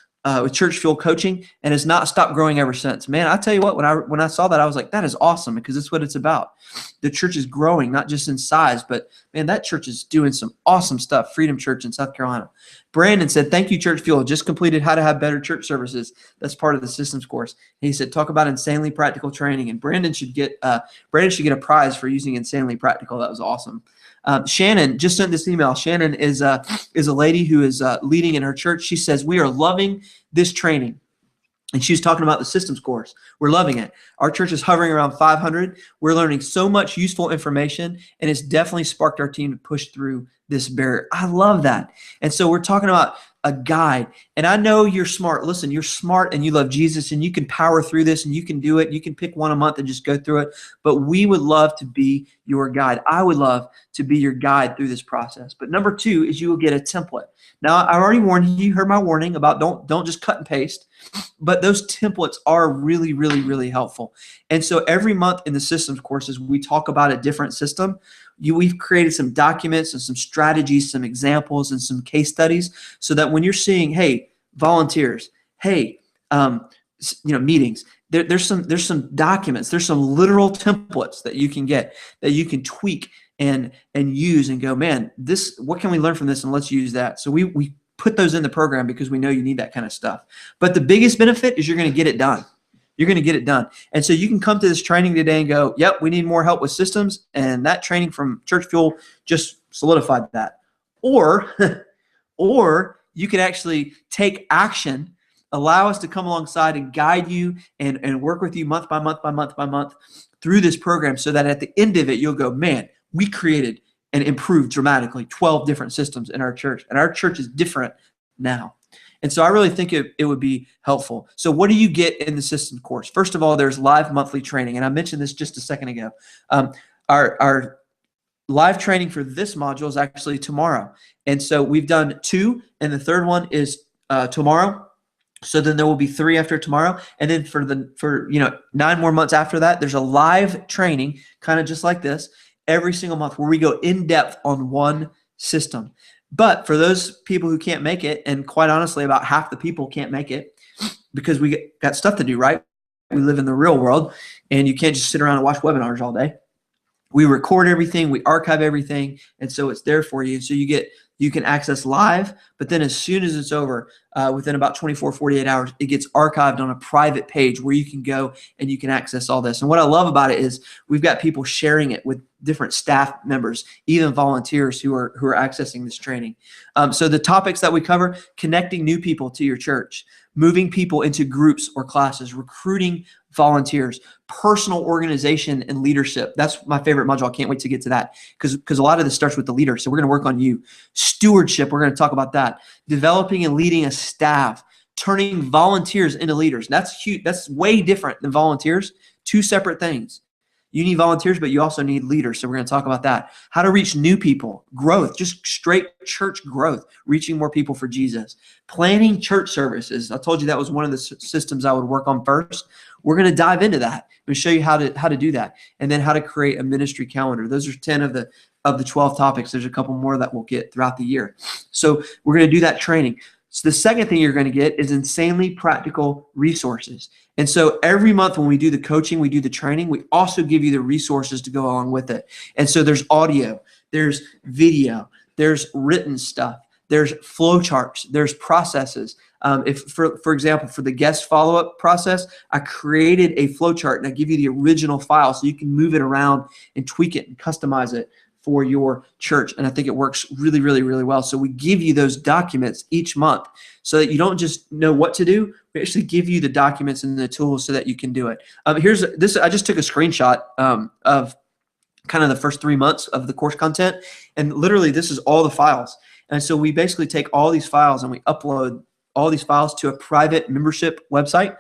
with Church Fuel coaching and has not stopped growing ever since. Man, I tell you what, when I saw that, I was like, that is awesome, because it's what it's about. The church is growing, not just in size, but man, that church is doing some awesome stuff. Freedom Church in South Carolina. Brandon said, thank you, Church Fuel. Just completed how to have better church services. That's part of the systems course. He said, talk about insanely practical training. And Brandon should get a prize for using insanely practical. That was awesome. Shannon just sent this email. Shannon is a lady who is leading in her church. She says, we are loving this training. And she was talking about the systems course. We're loving it. Our church is hovering around 500. We're learning so much useful information, and it's definitely sparked our team to push through this barrier. I love that. And so we're talking about a guide. And I know you're smart. Listen, you're smart and you love Jesus, and you can power through this, and you can do it. You can pick one a month and just go through it. But we would love to be your guide. I would love to be your guide through this process. But number 2 is you will get a template. Now, I already warned you. You heard my warning about don't just cut and paste. But those templates are really, really, really helpful. And so every month in the systems courses, we talk about a different system. We've created some documents and some strategies, some examples, and some case studies, so that when you're seeing, hey, volunteers, hey, meetings, there's some documents, there's some literal templates that you can get, that you can tweak and use and go, man, what can we learn from this, and let's use that. So we put those in the program because we know you need that kind of stuff. But the biggest benefit is you're going to get it done. You're going to get it done. And so you can come to this training today and go, yep, we need more help with systems. And that training from Church Fuel just solidified that. Or you could actually take action, allow us to come alongside and guide you and work with you month by month by month by month through this program, so that at the end of it, you'll go, man, we created and improved dramatically 12 different systems in our church. And our church is different now. And so I really think it would be helpful. So what do you get in the systems course? First of all, there's live monthly training. And I mentioned this just a second ago. Our live training for this module is actually tomorrow. And so we've done 2, and the third one is tomorrow. So then there will be 3 after tomorrow. And then for 9 more months after that, there's a live training, kind of just like this, every single month where we go in depth on one system. But for those people who can't make it, and quite honestly, about half the people can't make it because we got stuff to do, right? We live in the real world and you can't just sit around and watch webinars all day. We record everything, we archive everything, and so it's there for you. So you can access live, but then as soon as it's over, within about 24, 48 hours, it gets archived on a private page where you can go and you can access all this. And what I love about it is we've got people sharing it with different staff members, even volunteers who are accessing this training. So the topics that we cover: connecting new people to your church, moving people into groups or classes, recruiting volunteers, personal organization and leadership. That's my favorite module. I can't wait to get to that because a lot of this starts with the leader. So we're going to work on you. Stewardship, we're going to talk about that. Developing and leading a staff, turning volunteers into leaders. That's huge. That's way different than volunteers. 2 separate things. You need volunteers, but you also need leaders. So we're going to talk about that. How to reach new people, growth, just straight church growth, reaching more people for Jesus. Planning church services. I told you that was one of the systems I would work on first. We're going to dive into that. We'll show you how to do that, and then how to create a ministry calendar. Those are 10 of the 12 topics. There's a couple more that we'll get throughout the year. So we're going to do that training. So the second thing you're going to get is insanely practical resources. And so every month when we do the coaching, we do the training, we also give you the resources to go along with it. And so there's audio, there's video, there's written stuff, there's flow charts, there's processes. For example, for the guest follow-up process, I created a flow chart and I give you the original file so you can move it around and tweak it and customize it for your church. And I think it works really, really, really well. So we give you those documents each month so that you don't just know what to do. We actually give you the documents and the tools so that you can do it. Here's this. I just took a screenshot of kind of the first 3 months of the course content. And literally this is all the files. And so we basically take all these files and we upload all these files to a private membership website.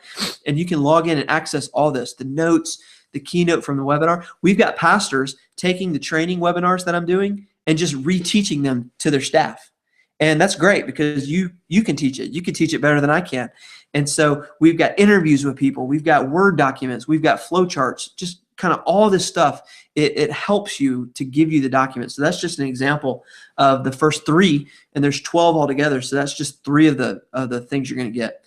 And you can log in and access all this, the notes, the keynote from the webinar. We've got pastors taking the training webinars that I'm doing and just reteaching them to their staff. And that's great because you can teach it. You can teach it better than I can. And so we've got interviews with people. We've got Word documents. We've got flow charts, just kind of all this stuff. It helps you to give you the documents. So that's just an example of the first 3, and there's 12 altogether. So that's just 3 of the things you're going to get.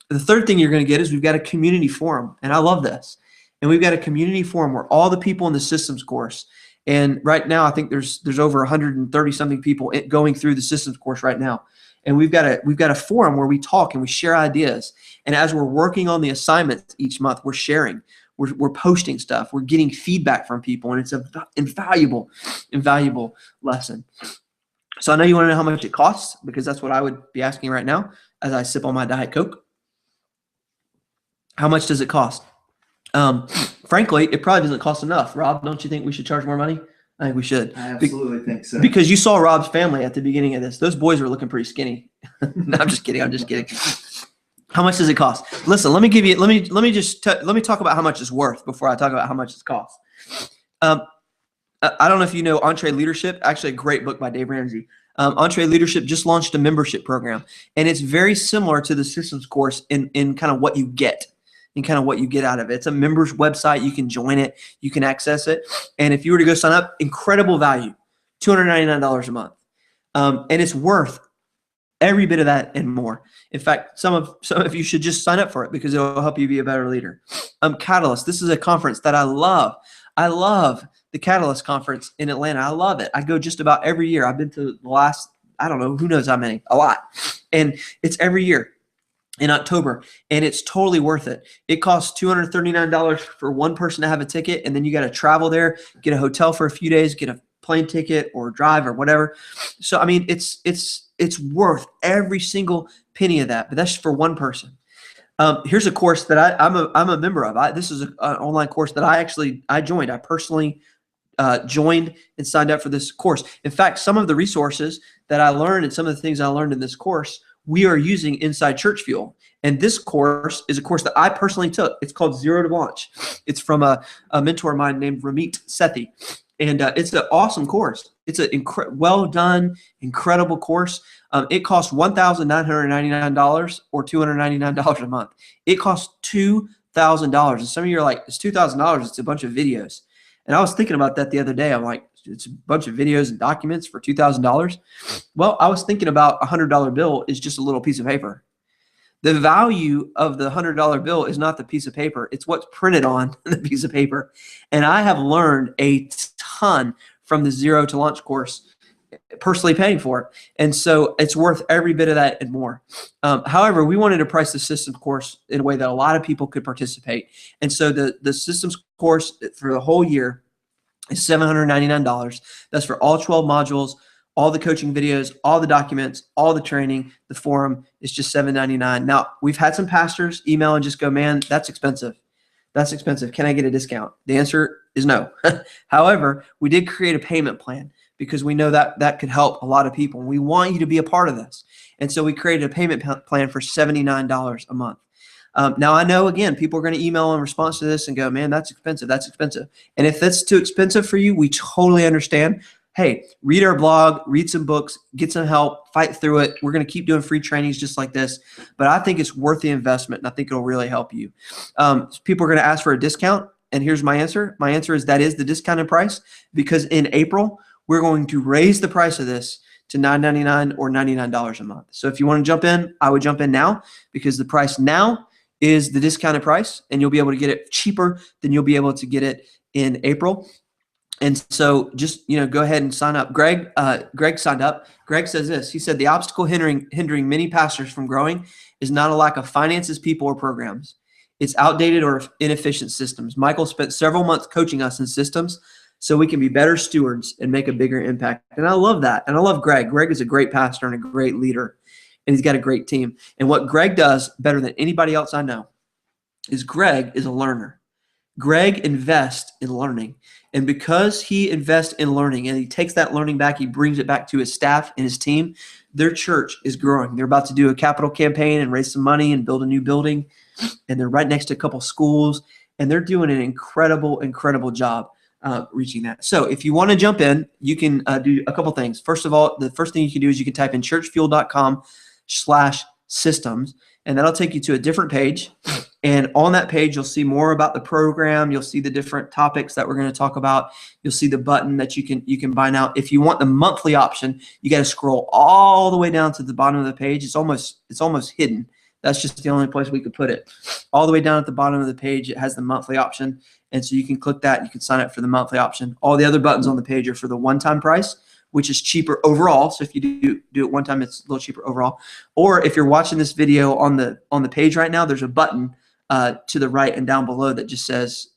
The third thing you're going to get is we've got a community forum, and I love this. And we've got a community forum where all the people in the systems course, and right now I think there's over 130 something people going through the systems course right now. And we've got a forum where we talk and we share ideas. And as we're working on the assignments each month, we're sharing, we're posting stuff, we're getting feedback from people, and it's an invaluable lesson. So I know you want to know how much it costs, because that's what I would be asking right now as I sip on my Diet Coke. How much does it cost? Frankly, it probably doesn't cost enough. Rob, don't you think we should charge more money? I think we should. I absolutely think so. Because you saw Rob's family at the beginning of this. Those boys were looking pretty skinny. No, I'm just kidding. How much does it cost? Listen, let me talk about how much it's worth before I talk about how much it costs. I don't know if you know EntreLeadership, actually a great book by Dave Ramsey. EntreLeadership just launched a membership program, and it's very similar to the systems course in kind of what you get. And kind of what you get out of it. It's a members website. You can join it. You can access it. And if you were to go sign up, incredible value, $299 a month. And it's worth every bit of that and more. In fact, some of you should just sign up for it because it'll help you be a better leader. Catalyst, this is a conference that I love. I love the Catalyst conference in Atlanta. I love it. I go just about every year. I've been to the last, I don't know, who knows how many, a lot. And it's every year in October, and it's totally worth it. It costs $239 for one person to have a ticket, and then you got to travel there, get a hotel for a few days, get a plane ticket or drive or whatever. So I mean, it's worth every single penny of that, but that's for one person. Here's a course that I'm a member of. This is an online course that I joined. I personally joined and signed up for this course. In fact, some of the resources that I learned and some of the things I learned in this course we are using inside Church Fuel. And this course is a course that I personally took. It's called Zero to Launch. It's from a mentor of mine named Ramit Sethi. And it's an awesome course. It's a well done, incredible course. It costs $1,999 or $299 a month. It costs $2,000. And some of you are like, it's $2,000. It's a bunch of videos. And I was thinking about that the other day. I'm like, it's a bunch of videos and documents for $2,000. Well, I was thinking about a $100 bill is just a little piece of paper. The value of the $100 bill is not the piece of paper. It's what's printed on the piece of paper. And I have learned a ton from the Zero to Launch course, personally paying for it. And so it's worth every bit of that and more. However, we wanted to price the systems course in a way that a lot of people could participate. And so the systems course for the whole year is $799. That's for all 12 modules, all the coaching videos, all the documents, all the training, the forum. Is just $799. Now, we've had some pastors email and just go, man, that's expensive. That's expensive. Can I get a discount? The answer is no. However, we did create a payment plan because we know that that could help a lot of people. We want you to be a part of this. And so we created a payment plan for $79 a month. Now, I know, again, people are going to email in response to this and go, man, that's expensive. That's expensive. And if that's too expensive for you, we totally understand. Hey, read our blog, read some books, get some help, fight through it. We're going to keep doing free trainings just like this. But I think it's worth the investment, and I think it'll really help you. People are going to ask for a discount, and here's my answer. My answer is that is the discounted price, because in April, we're going to raise the price of this to $9.99 or $99 a month. So if you want to jump in, I would jump in now, because the price now is the discounted price, and you'll be able to get it cheaper than you'll be able to get it in April. And so just, go ahead and sign up. Greg signed up. Greg says this. He said, the obstacle hindering many pastors from growing is not a lack of finances, people, or programs. It's outdated or inefficient systems. Michael spent several months coaching us in systems so we can be better stewards and make a bigger impact. And I love that. And I love Greg. Greg is a great pastor and a great leader, and he's got a great team. And what Greg does better than anybody else I know is Greg is a learner. Greg invests in learning. And because he invests in learning and he takes that learning back, he brings it back to his staff and his team, their church is growing. They're about to do a capital campaign and raise some money and build a new building. And they're right next to a couple schools. And they're doing an incredible, incredible job reaching that. So if you want to jump in, you can do a couple things. First of all, the first thing you can do is you can type in churchfuel.com/systems, and that'll take you to a different page. And on that page, you'll see more about the program. You'll see the different topics that we're going to talk about. You'll see the button that you can buy now. If you want the monthly option, you got to scroll all the way down to the bottom of the page. It's almost hidden. That's just the only place we could put it. All the way down at the bottom of the page, it has the monthly option. And so you can click that. You can sign up for the monthly option. All the other buttons on the page are for the one-time price, which is cheaper overall. So if you do it one time, it's a little cheaper overall. Or if you're watching this video on the page right now, there's a button to the right and down below that just says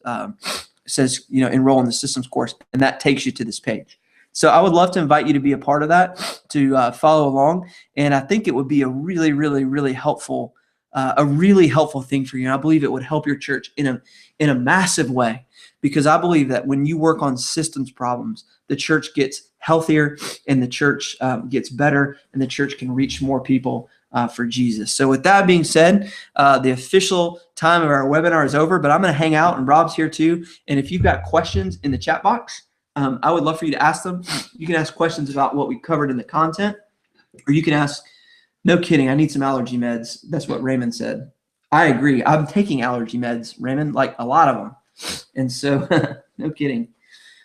enroll in the systems course, and that takes you to this page. So I would love to invite you to be a part of that, to follow along, and I think it would be a really, really, really helpful, thing for you. And I believe it would help your church in a massive way, because I believe that when you work on systems problems, the church gets healthier, and the church gets better, and the church can reach more people for Jesus. So with that being said, the official time of our webinar is over, but I'm going to hang out, and Rob's here too. And if you've got questions in the chat box, I would love for you to ask them. You can ask questions about what we covered in the content, or you can ask, no kidding, I need some allergy meds. That's what Raymond said. I agree. I'm taking allergy meds, Raymond, like a lot of them. And so no kidding.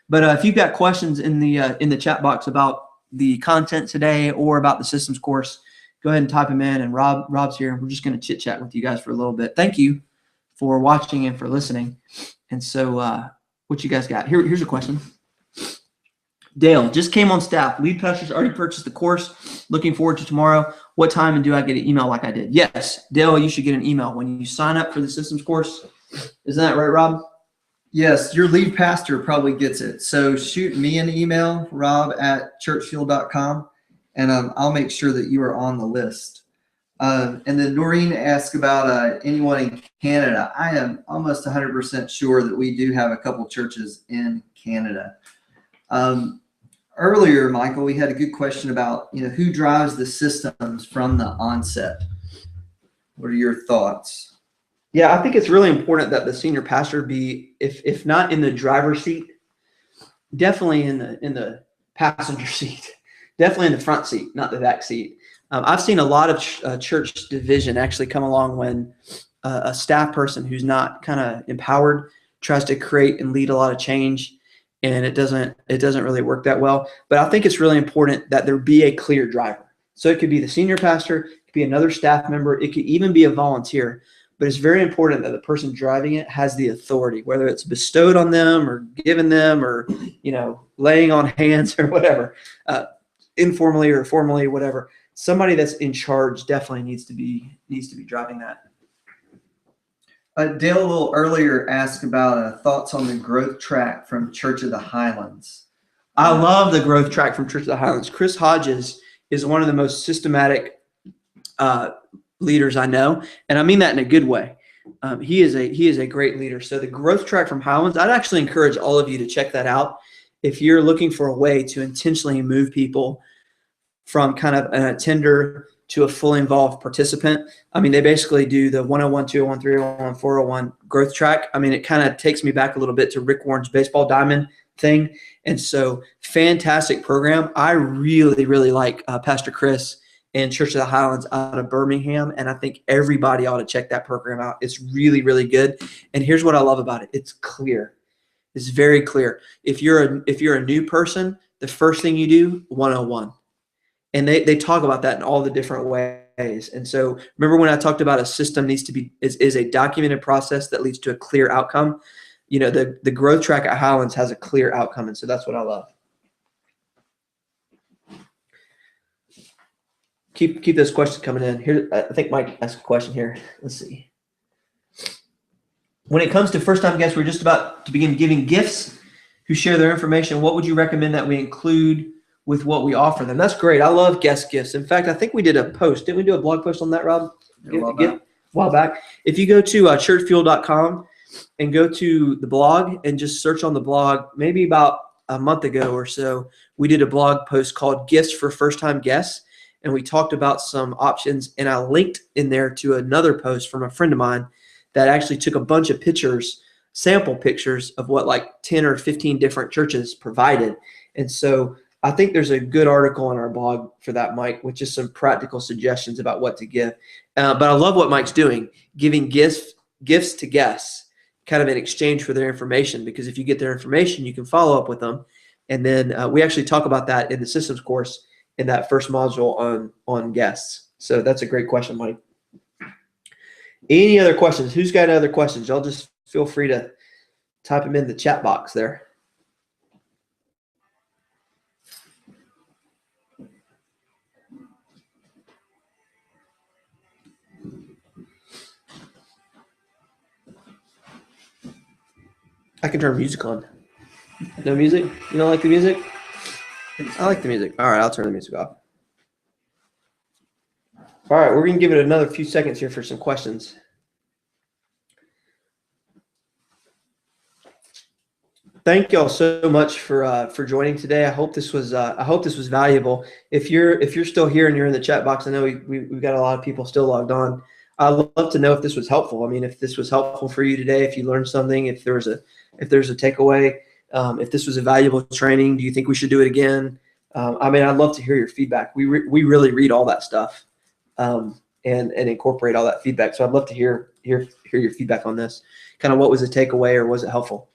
But if you've got questions in the chat box about the content today or about the systems course, go ahead and type them in, and Rob's here. We're just going to chit chat with you guys for a little bit. Thank you for watching and for listening. And so what you guys got? Here's a question. Dale, just came on staff. Lead pastors already purchased the course. Looking forward to tomorrow. What time, and do I get an email like I did? Yes, Dale, you should get an email when you sign up for the systems course. Isn't that right, Rob? Yes, your lead pastor probably gets it. So shoot me an email, rob@churchfuel.com, and I'll make sure that you are on the list. And then Noreen asked about anyone in Canada. I am almost 100% sure that we do have a couple churches in Canada. Earlier, Michael, we had a good question about who drives the systems from the onset. What are your thoughts? Yeah, I think it's really important that the senior pastor be, if not in the driver's seat, definitely in the passenger seat, definitely in the front seat, not the back seat. I've seen a lot of church division actually come along when a staff person who's not kind of empowered tries to create and lead a lot of change, and it doesn't really work that well. But I think it's really important that there be a clear driver. So it could be the senior pastor, it could be another staff member, it could even be a volunteer. But it's very important that the person driving it has the authority, whether it's bestowed on them or given them or, laying on hands or whatever, informally or formally, whatever. Somebody that's in charge definitely needs to be driving that. Dale a little earlier asked about thoughts on the growth track from Church of the Highlands. I love the growth track from Church of the Highlands. Chris Hodges is one of the most systematic leaders I know, and I mean that in a good way. He is a great leader. So the growth track from Highlands, I'd actually encourage all of you to check that out if you're looking for a way to intentionally move people from kind of an attender to a fully involved participant. I mean, they basically do the 101, 201, 301, 401 growth track. I mean, it kind of takes me back a little bit to Rick Warren's baseball diamond thing. And so fantastic program. I really, really like Pastor Chris and Church of the Highlands out of Birmingham. And I think everybody ought to check that program out. It's really, really good. And here's what I love about it. It's clear. It's very clear. If you're a new person, the first thing you do, 101. And they talk about that in all the different ways. And so remember when I talked about a system needs to be is a documented process that leads to a clear outcome. The growth track at Highlands has a clear outcome. And so that's what I love. Keep those questions coming in. Here, I think Mike asked a question here. Let's see. When it comes to first-time guests, we're just about to begin giving gifts who share their information. What would you recommend that we include with what we offer them? That's great. I love guest gifts. In fact, I think we did a post. Didn't we do a blog post on that, Rob? A while back. If you go to churchfuel.com and go to the blog and just search on the blog, maybe about a month ago or so, we did a blog post called Gifts for First-Time Guests. And we talked about some options, and I linked in there to another post from a friend of mine that actually took a bunch of pictures, sample pictures of what like 10 or 15 different churches provided. And so I think there's a good article on our blog for that, Mike, with just some practical suggestions about what to give. But I love what Mike's doing, giving gifts to guests kind of in exchange for their information, because if you get their information, you can follow up with them. And then we actually talk about that in the systems course in that first module on guests. So that's a great question, Mike. Any other questions? Who's got other questions? Y'all just feel free to type them in the chat box there. I can turn music on. No music? You don't like the music? I like the music. All right, I'll turn the music off. All right, we're going to give it another few seconds here for some questions. Thank y'all so much for joining today. I hope this was valuable. If you're still here and you're in the chat box, I know we've got a lot of people still logged on. I'd love to know if this was helpful. I mean, if this was helpful for you today, if you learned something, if there's a takeaway. If this was a valuable training, do you think we should do it again? I mean, I'd love to hear your feedback. We really read all that stuff and incorporate all that feedback. So I'd love to hear your feedback on this. Kind of what was the takeaway, or was it helpful?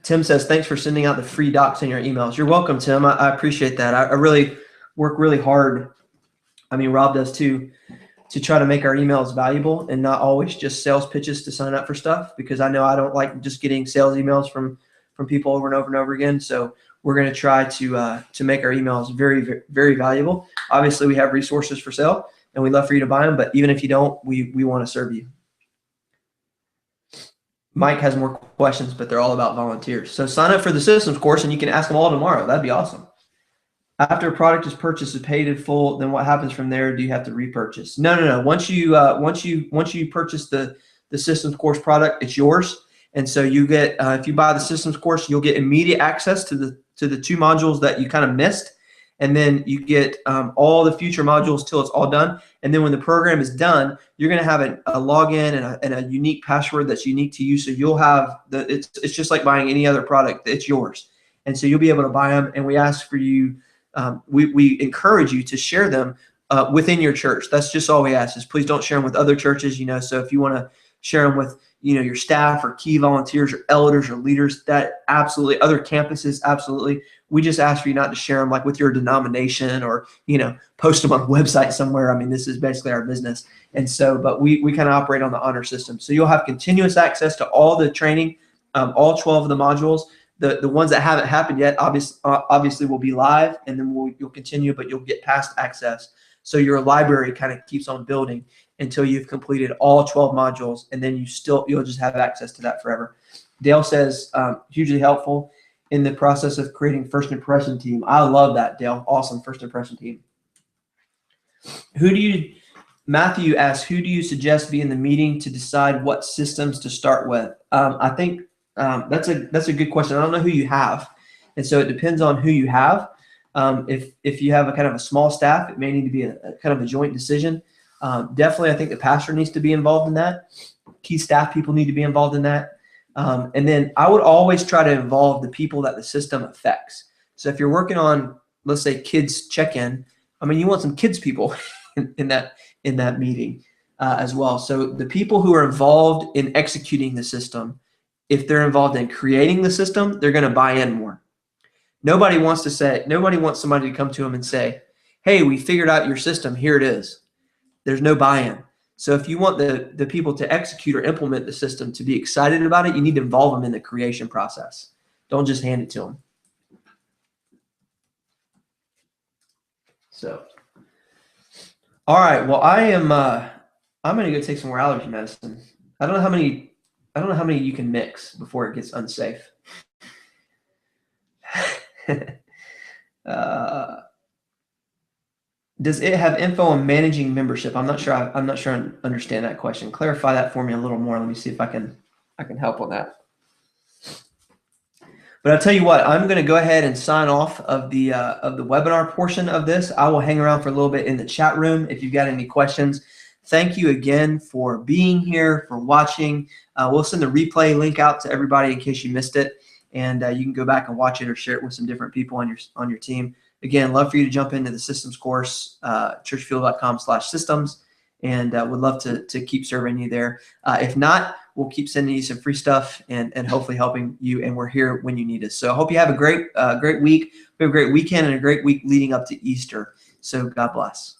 Tim says, thanks for sending out the free docs in your emails. You're welcome, Tim. I appreciate that. I really work really hard. I mean, Rob does too, to try to make our emails valuable and not always just sales pitches to sign up for stuff, because I know I don't like just getting sales emails from people over and over and over again. So we're going to try to make our emails very, very, very valuable. Obviously, we have resources for sale, and we'd love for you to buy them. But even if you don't, we want to serve you. Mike has more questions, but they're all about volunteers. So sign up for the systems course, and you can ask them all tomorrow. That'd be awesome. After a product is purchased and paid in full, then what happens from there? Do you have to repurchase? No. Once you purchase the systems course product, it's yours. And so you get if you buy the systems course, you'll get immediate access to the 2 modules that you kind of missed, And then you get all the future modules till it's all done. And then when the program is done, you're going to have a login and a unique password that's unique to you. So you'll have it's just like buying any other product. It's yours. And so you'll be able to buy them. And we ask for you, we encourage you to share them within your church. That's just all we ask, is please don't share them with other churches. So if you want to share them with, your staff or key volunteers or elders or leaders, that absolutely, other campuses, absolutely. We just ask for you not to share them like with your denomination or, post them on a website somewhere. I mean, this is basically our business. And so, but we kind of operate on the honor system. So you'll have continuous access to all the training, all 12 of the modules. The ones that haven't happened yet, obviously will be live, and then you'll continue, but you'll get past access. So your library kind of keeps on building until you've completed all 12 modules, and then you'll just have access to that forever. Dale says, hugely helpful in the process of creating first impression team. I love that, Dale. Awesome first impression team. Matthew asks, who do you suggest be in the meeting to decide what systems to start with? I think that's a good question. I don't know who you have, and so it depends on who you have. If you have a kind of a small staff, it may need to be a kind of a joint decision. Definitely, I think the pastor needs to be involved in that. Key staff people need to be involved in that. And then I would always try to involve the people that the system affects. So if you're working on, let's say, kids check-in, I mean, you want some kids people in that meeting as well. So the people who are involved in executing the system, if they're involved in creating the system, they're going to buy in more. Nobody wants somebody to come to them and say, hey, we figured out your system. Here it is. There's no buy-in. So if you want the people to execute or implement the system to be excited about it, you need to involve them in the creation process. Don't just hand it to them. So, all right. Well, I'm going to go take some more allergy medicine. I don't know how many you can mix before it gets unsafe. Does it have info on managing membership? I'm not sure I understand that question. Clarify that for me a little more. Let me see if I can help on that. But I'll tell you what, I'm going to go ahead and sign off of the webinar portion of this. I will hang around for a little bit in the chat room if you've got any questions. Thank you again for being here, for watching. We'll send the replay link out to everybody in case you missed it, and you can go back and watch it or share it with some different people on your team. Again, love for you to jump into the systems course, churchfield.com/systems, and would love to keep serving you there. If not, we'll keep sending you some free stuff and hopefully helping you, and we're here when you need us. So I hope you have a great week. We have a great weekend and a great week leading up to Easter. So God bless.